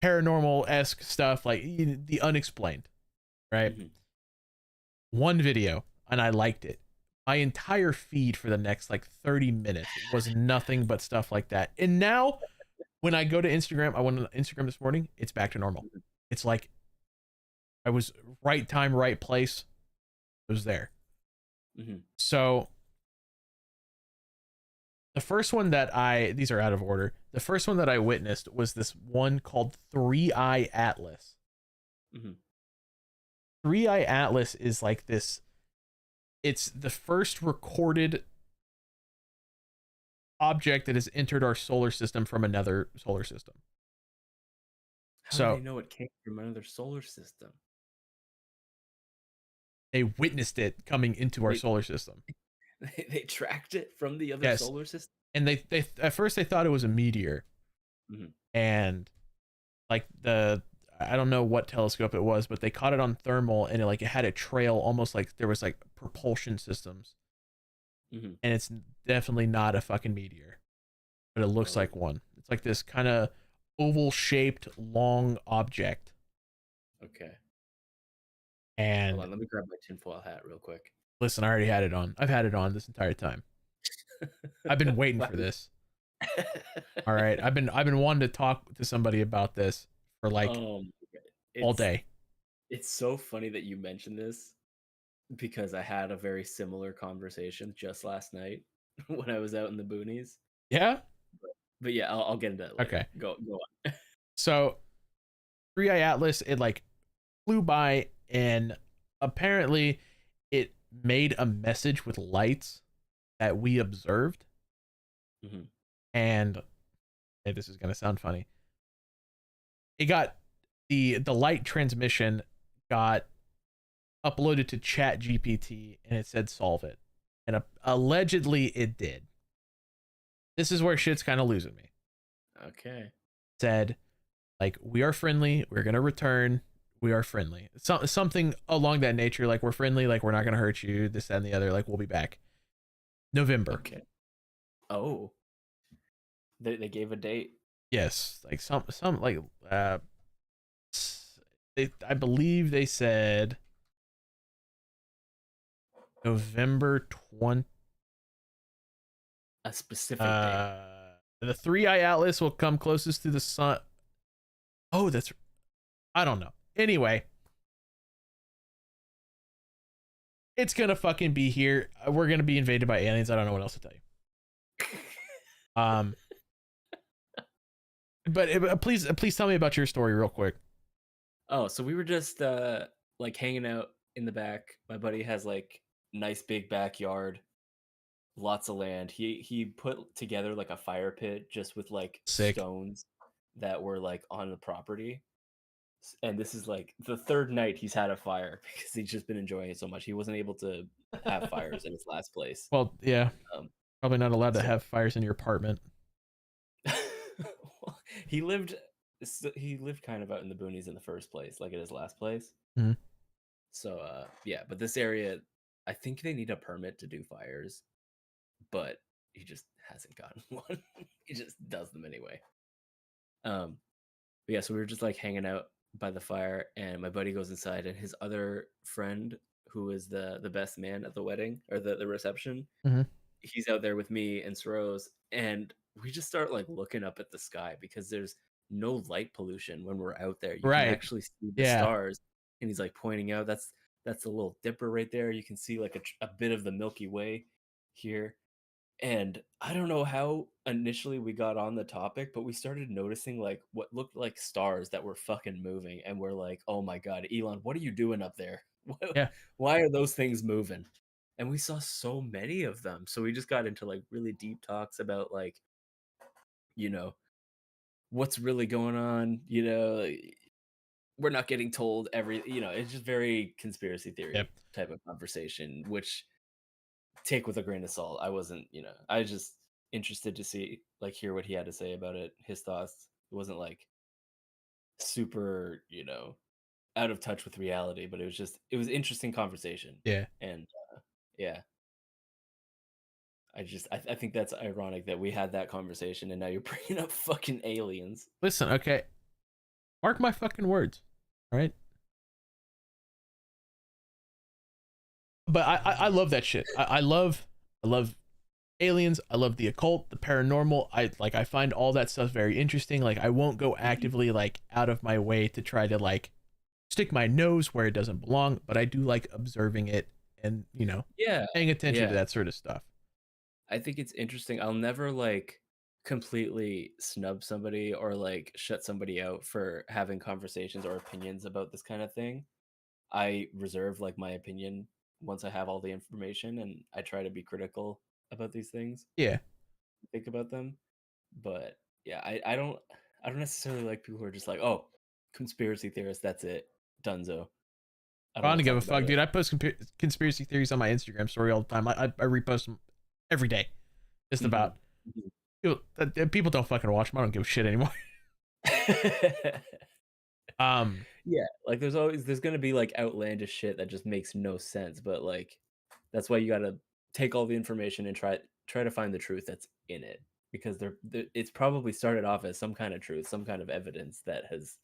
paranormal-esque stuff, like the unexplained. Right? Mm-hmm. One video, and I liked it. My entire feed for the next like 30 minutes was nothing but stuff like that. And now when I go to Instagram, I went on Instagram this morning, it's back to normal. It's like I was right time, right place. It was there. Mm-hmm. So the first one that these are out of order. The first one that I witnessed was this one called 3-Eye Atlas. Mm-hmm. 3-Eye Atlas is like this. It's the first recorded object that has entered our solar system from another solar system. How do they know it came from another solar system? They witnessed it coming into our solar system. They tracked it from the other solar system? And they at first they thought it was a meteor. Mm-hmm. And like I don't know what telescope it was, but they caught it on thermal, and it had a trail, almost like there was like propulsion systems. Mm-hmm. And it's definitely not a fucking meteor, but it looks like one. It's like this kind of oval shaped long object. Okay. And hold on, let me grab my tinfoil hat real quick. Listen, I already had it on. I've had it on this entire time. I've been waiting for this. All right, I've been wanting to talk to somebody about this for like all day. It's so funny that you mentioned this because I had a very similar conversation just last night when I was out in the boonies. Yeah? But yeah, I'll get into that later. Okay. Go on. So 3-Eye Atlas, it like flew by, and apparently it made a message with lights that we observed. Mm-hmm. And hey, this is gonna sound funny. It got the light transmission got uploaded to Chat GPT, and it said solve it, and allegedly it did. This is where shit's kind of losing me. Okay. Said like, we are friendly, we're gonna return, we are friendly. Something along that nature, like we're friendly, like we're not gonna hurt you, this, that, and the other, like we'll be back. November. Okay. Oh. They gave a date. Yes, like some like I believe they said November 20. A specific date. The 3-eye atlas will come closest to the sun. Oh, that's, I don't know. Anyway, it's gonna fucking be here. We're gonna be invaded by aliens. I don't know what else to tell you. But please tell me about your story real quick. Oh, so we were just like hanging out in the back. My buddy has like nice big backyard, lots of land. He put together like a fire pit just with like Sick. stones that were like on the property. And this is like the third night he's had a fire because he's just been enjoying it so much. He wasn't able to have fires in his last place. Well, yeah, probably not allowed to so- have fires in your apartment. he lived kind of out in the boonies in the first place, like at his last place. Mhm. So yeah, but this area, I think they need a permit to do fires, but he just hasn't gotten one. He just does them anyway. But yeah, so we were just like hanging out by the fire, and my buddy goes inside, and his other friend, who is the best man at the wedding or the reception, Mhm. he's out there with me and Soros, and we just start like looking up at the sky because there's no light pollution when we're out there. You Right. can actually see the Yeah. stars, and he's like pointing out that's a little dipper right there. You can see like a bit of the Milky Way here. And I don't know how initially we got on the topic, but we started noticing like what looked like stars that were fucking moving, and we're like, "Oh my god, Elon, what are you doing up there? Yeah. Why are those things moving?" And we saw so many of them. So we just got into like really deep talks about like, you know, what's really going on, you know, like, we're not getting told it's just very conspiracy theory Yep. type of conversation, which take with a grain of salt. I wasn't, I was just interested to hear what he had to say about it, his thoughts. It wasn't like super, out of touch with reality, but it was interesting conversation. Yeah. And yeah, I think that's ironic that we had that conversation and now you're bringing up fucking aliens. Listen, okay, mark my fucking words, all right? But I love that shit. I love aliens. I love the occult, the paranormal. I find all that stuff very interesting. Like I won't go actively like out of my way to try to like stick my nose where it doesn't belong, but I do like observing it and paying attention to that sort of stuff. I think it's interesting. I'll never like completely snub somebody or like shut somebody out for having conversations or opinions about this kind of thing. I reserve like my opinion once I have all the information, and I try to be critical about these things. Yeah. Think about them. But yeah, I don't necessarily like people who are just like, "Oh, conspiracy theorists, that's it. Dunzo." I don't give a fuck, dude. I post conspiracy theories on my Instagram story all the time. I repost them every day. Just about. People don't fucking watch them. I don't give a shit anymore. Yeah, like there's gonna be like outlandish shit that just makes no sense, but like that's why you gotta take all the information and try to find the truth that's in it, because it's probably started off as some kind of truth, some kind of evidence that has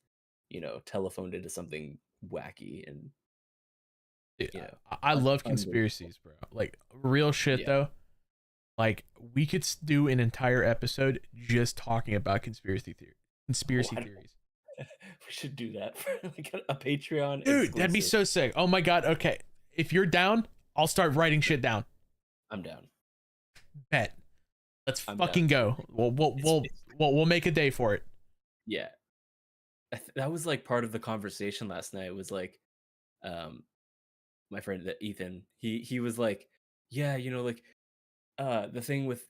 telephoned into something wacky. And I love conspiracies, bro. Like real shit though. Like we could do an entire episode just talking about conspiracy theories. We should do that for like a Patreon. Dude, exclusive. that'd be so sick. Oh my god. Okay, if you're down, I'll start writing shit down. I'm down. Bet. Let's fucking go. We'll make a day for it. Yeah, that was like part of the conversation last night. It was like, my friend Ethan. He was like, yeah, like, the thing with,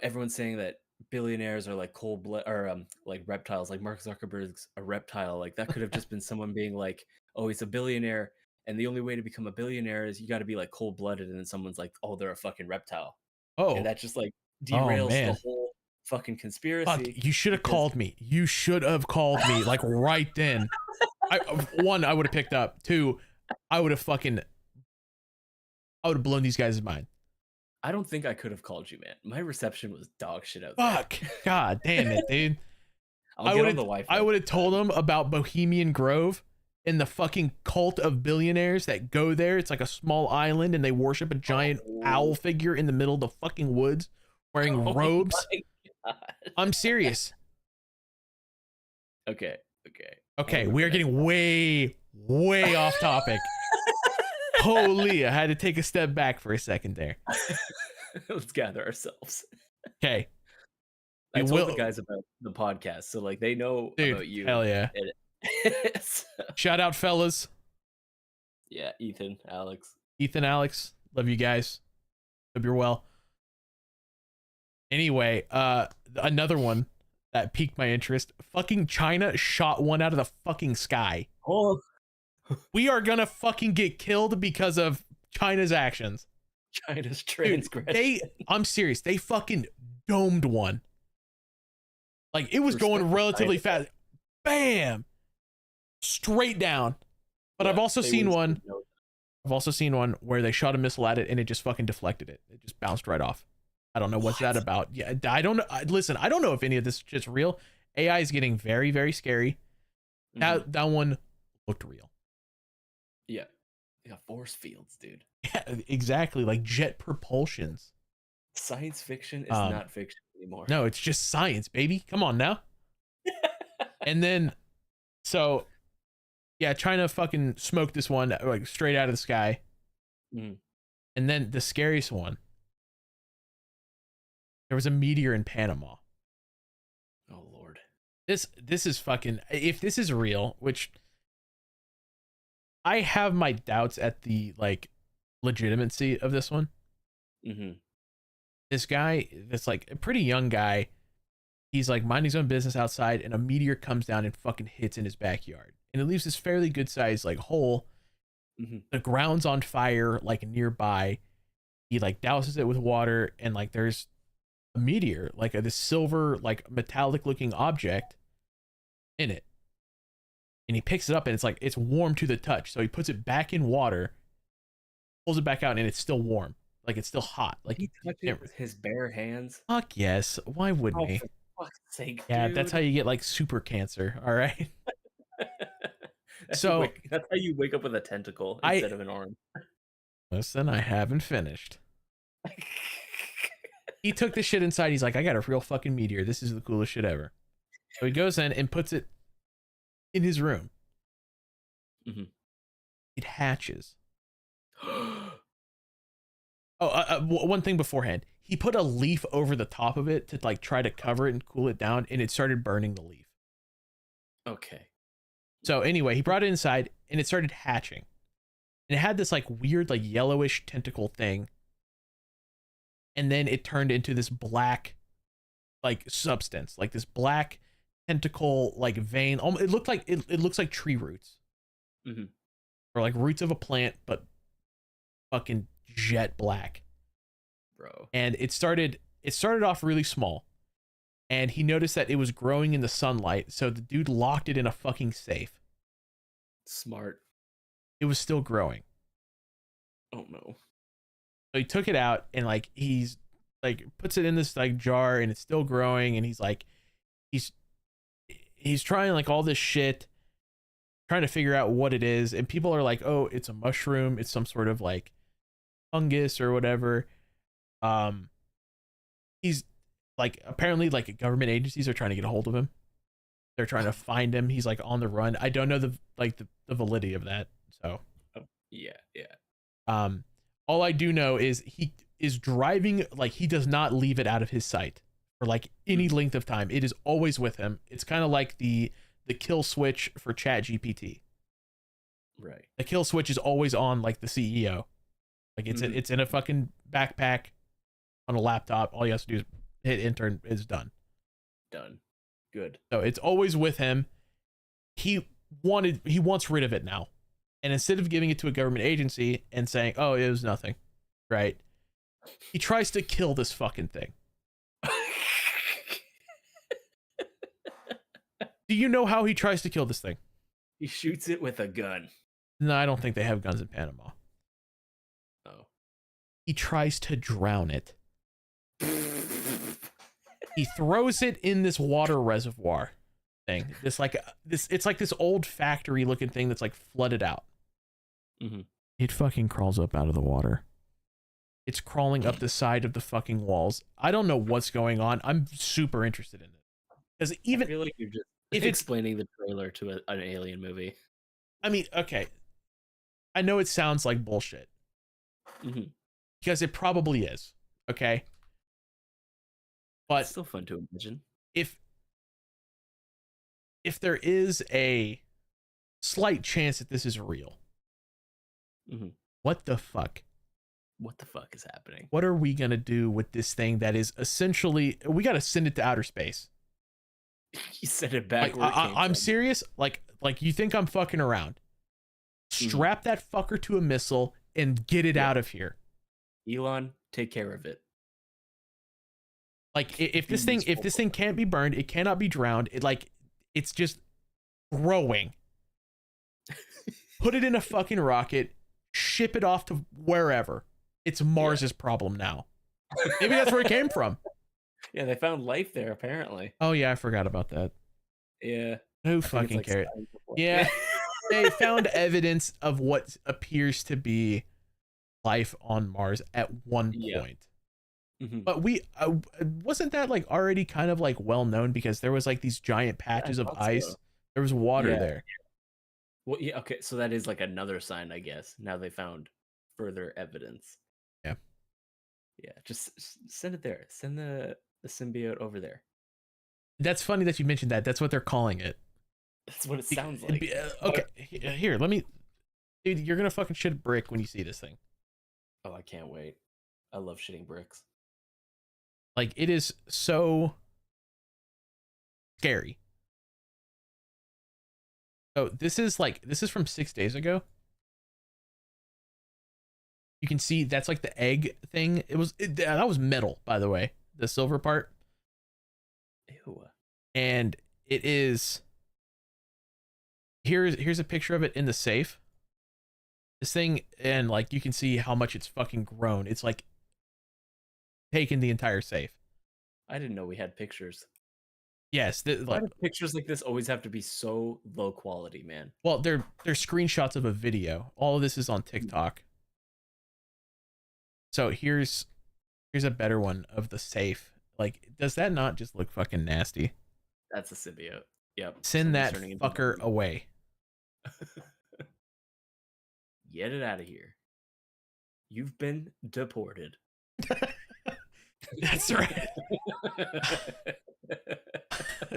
everyone's saying that billionaires are like cold blood or like reptiles, like Mark Zuckerberg's a reptile. Like that could have just been someone being like, oh, he's a billionaire, and the only way to become a billionaire is you got to be like cold blooded, and then someone's like, oh, they're a fucking reptile. Oh, and that just like derails man. the whole fucking conspiracy. Fuck, you should have called me. You should have called me like right then. One, I would have picked up. Two, I would have blown these guys' mind. I don't think I could have called you, man. My reception was dog shit out Fuck. God damn it, dude. I'll get on the Wi-Fi. I would have told them about Bohemian Grove and the fucking cult of billionaires that go there. It's like a small island and they worship a giant owl figure in the middle of the fucking woods wearing robes. I'm serious. Okay. We are getting way off topic. Holy, I had to take a step back for a second there. Let's gather ourselves. Okay. I told the guys about the podcast, so like they know about you. Hell yeah. So, shout out, fellas. Yeah, Ethan, Alex, love you guys. Hope you're well. Anyway, another one that piqued my interest. Fucking China shot one out of the fucking sky. Oh, we are gonna fucking get killed because of China's actions. China's transgression. Dude, I'm serious. They fucking domed one. Like it was going relatively fast. Bam! Straight down. But yeah, I've also seen one where they shot a missile at it and it just fucking deflected it. It just bounced right off. I don't know what's that about. Yeah, I don't know. Listen, I don't know if any of this shit's real. AI is getting very, very scary. That one looked real. Yeah. They got force fields, dude. Yeah, exactly. Like jet propulsions. Science fiction is not fiction anymore. No, it's just science, baby. Come on now. And then, so, yeah, China fucking smoked this one like straight out of the sky. And then the scariest one. There was a meteor in Panama. Oh Lord. This is fucking, if this is real, which I have my doubts at the like legitimacy of this one. This guy, this like a pretty young guy, he's like minding his own business outside and a meteor comes down and fucking hits in his backyard. And it leaves this fairly good sized like hole. The ground's on fire like nearby. He like douses it with water and like there's a meteor, like this silver, like metallic looking object in it. And he picks it up and it's like, it's warm to the touch. So he puts it back in water, pulls it back out and it's still warm. Like it's still hot. Like he touched it with his bare hands. Fuck yes. Why wouldn't he? For fuck's sake, yeah, dude. that's how you get like super cancer. All right. So that's how you wake up with a tentacle instead of an arm. Listen, I haven't finished. He took this shit inside. He's like, I got a real fucking meteor. This is the coolest shit ever. So he goes in and puts it in his room. It hatches. One thing beforehand. He put a leaf over the top of it to like try to cover it and cool it down, and it started burning the leaf. Okay. So anyway, he brought it inside and it started hatching. And it had this like weird, like yellowish tentacle thing. And then it turned into this black, like substance, like this black tentacle, like vein. It looked like it looks like tree roots, or like roots of a plant, but fucking jet black, bro. And it started off really small, and he noticed that it was growing in the sunlight. So the dude locked it in a fucking safe. Smart. It was still growing. Oh no. So he took it out and like he's like puts it in this like jar and it's still growing and he's like he's trying like all this shit, trying to figure out what it is, and people are like, oh, it's a mushroom, it's some sort of like fungus or whatever. He's like, apparently like government agencies are trying to get a hold of him. They're trying to find him. He's like on the run. I don't know the validity of that. So yeah. All I do know is he is driving, like he does not leave it out of his sight for like any length of time. It is always with him. It's kind of like the kill switch for ChatGPT. Right. The kill switch is always on, like the CEO. Like it's in a fucking backpack on a laptop. All you have to do is hit enter and it's done. Done. Good. So it's always with him. He wants rid of it now. And instead of giving it to a government agency and saying, oh, it was nothing, right? He tries to kill this fucking thing. Do you know how he tries to kill this thing? He shoots it with a gun. No, I don't think they have guns in Panama. Oh. He tries to drown it. He throws it in this water reservoir thing. It's like this old factory looking thing that's like flooded out. Mm-hmm. It fucking crawls up out of the water. It's crawling up the side of the fucking walls. I don't know what's going on. I'm super interested in it. Because even I feel like you're just if explaining the trailer to an alien movie. I mean, okay. I know it sounds like bullshit. Mm-hmm. Because it probably is. Okay. But it's still fun to imagine. If there is a slight chance that this is real, what the fuck? What the fuck is happening? What are we gonna do with this thing that is essentially? We gotta send it to outer space. You sent it back. Like, I'm serious. Like you think I'm fucking around? Strap that fucker to a missile and get it out of here. Elon, take care of it. Like if this thing can't be burned, it cannot be drowned. It's just growing. Put it in a fucking rocket, ship it off to wherever. It's Mars's problem now. Maybe that's where it came from. Yeah, they found life there apparently. Oh yeah, I forgot about that. Yeah. Who fucking cares? Yeah. They found evidence of what appears to be life on Mars at one point. Mm-hmm. But wasn't that like already kind of like well known because there was like these giant patches of ice. So. There was water there. Well, yeah, okay, so that is like another sign, I guess. Now they found further evidence. Yeah. Yeah, just send it there. Send the symbiote over there. That's funny that you mentioned that. That's what they're calling it. That's what it sounds like. Okay, here, let me... Dude, you're gonna fucking shit a brick when you see this thing. Oh, I can't wait. I love shitting bricks. Like, it is so scary. So this is from 6 days ago. You can see that's like the egg thing. That was metal, by the way, the silver part. Ew. And it is. Here's a picture of it in the safe. This thing, and like you can see how much it's fucking grown. It's like taken the entire safe. I didn't know we had pictures. Yes, why do pictures like this always have to be so low quality, man? Well, they're screenshots of a video. All of this is on TikTok. So here's a better one of the safe. Like, does that not just look fucking nasty? That's a symbiote. Yep. Send that fucker away. Get it out of here. You've been deported. That's right.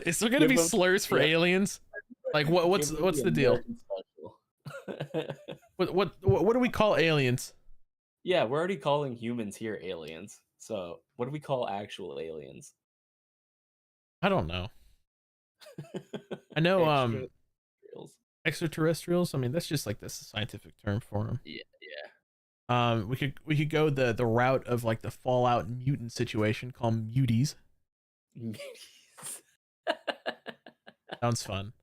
Is there gonna be slurs for aliens? Like what's the deal? What do we call aliens? Yeah, we're already calling humans here aliens. So what do we call actual aliens? I don't know. I know extraterrestrials. I mean, that's just like the scientific term for them. Yeah. We could go the route of like the Fallout mutant situation, call them muties. Sounds fun.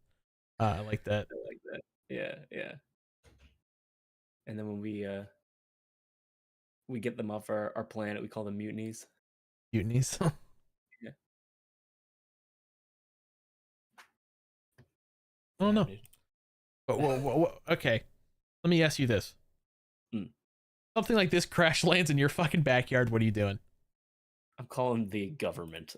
I like that. I like that. Yeah. And then when we get them off our planet, we call them mutinies. Mutinies. Yeah. I don't know. But, okay. Let me ask you this. Something like this crash lands in your fucking backyard. What are you doing? I'm calling the government.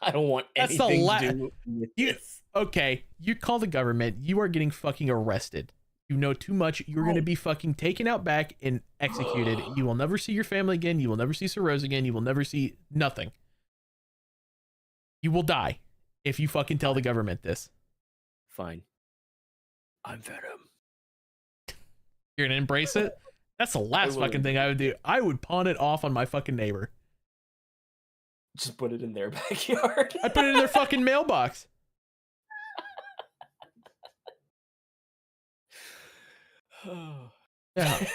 I don't want anything to do with this. Okay, you call the government. You are getting fucking arrested. You know too much. You're going to be fucking taken out back and executed. You will never see your family again. You will never see Sir Rose again. You will never see nothing. You will die if you fucking tell the government this. Fine. I'm Venom. You're going to embrace it? That's the last fucking thing I would do. I would pawn it off on my fucking neighbor. Just put it in their backyard. I'd put it in their fucking mailbox. Yeah,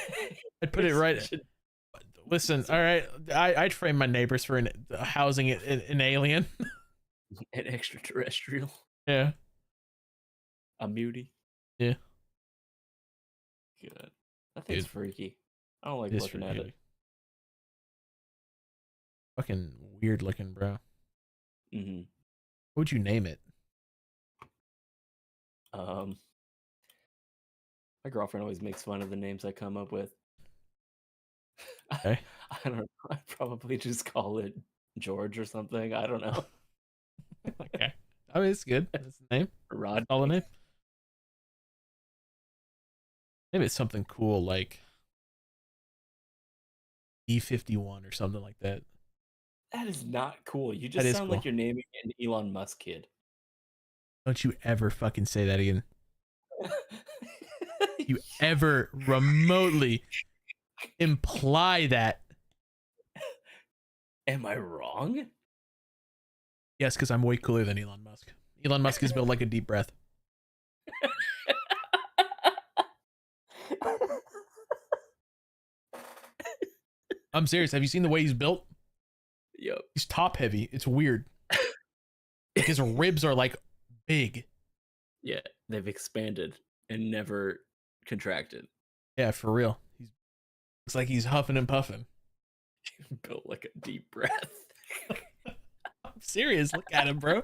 I'd put it right. Listen, all right, I'd frame my neighbors for housing an alien. An extraterrestrial. Yeah. A mutie. Yeah. Good. That thing's Dude, freaky. I don't like it is looking for at you. it. Fucking weird looking, bro. Mm-hmm. What would you name it? My girlfriend always makes fun of the names I come up with. Okay. I don't know. I'd probably just call it George or something. I don't know. Okay. I mean, it's good. That's the name. Rod. All the name. Maybe it's something cool like E51 or something like that. That is not cool. You That just is sound cool. like you're naming an Elon Musk kid. Don't you ever fucking say that again. You ever remotely imply that. Am I wrong? Yes, because I'm way cooler than Elon Musk. Elon Musk is built like a deep breath. I'm serious. Have you seen the way he's built? Yep. He's top heavy. It's weird. Like his ribs are like big. Yeah, they've expanded and never contracted. Yeah, for real. Looks like he's huffing and puffing. Built like a deep breath. I'm serious. Look at him, bro.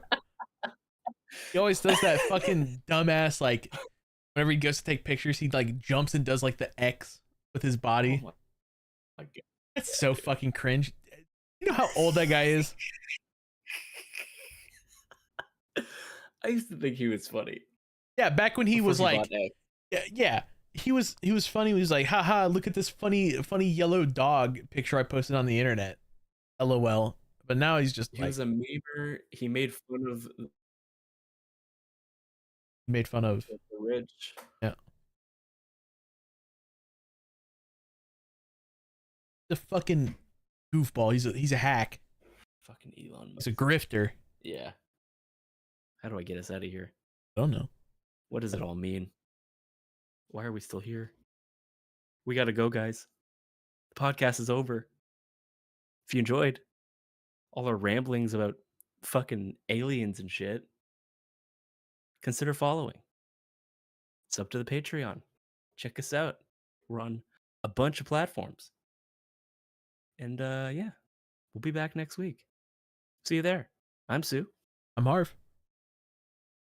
He always does that fucking dumbass, like, whenever he goes to take pictures, he like jumps and does like the X with his body. Oh my God. That's so fucking cringe. You know how old that guy is? I used to think he was funny. Yeah, back when he Before was like, bought X. yeah, he was funny. He was like, haha, look at this funny yellow dog picture I posted on the internet. LOL. But now he's just He like, was a memer. He made fun of the rich. Yeah. The fucking goofball. He's a hack. Fucking Elon He's Musk. a grifter. Yeah. How do I get us out of here? I don't know. What does it all mean? Why are we still here? We gotta go, guys. The podcast is over. If you enjoyed all our ramblings about fucking aliens and shit, consider following. Sub to the Patreon. Check us out. We're on a bunch of platforms. And yeah, we'll be back next week. See you there. I'm Sue. I'm Harv.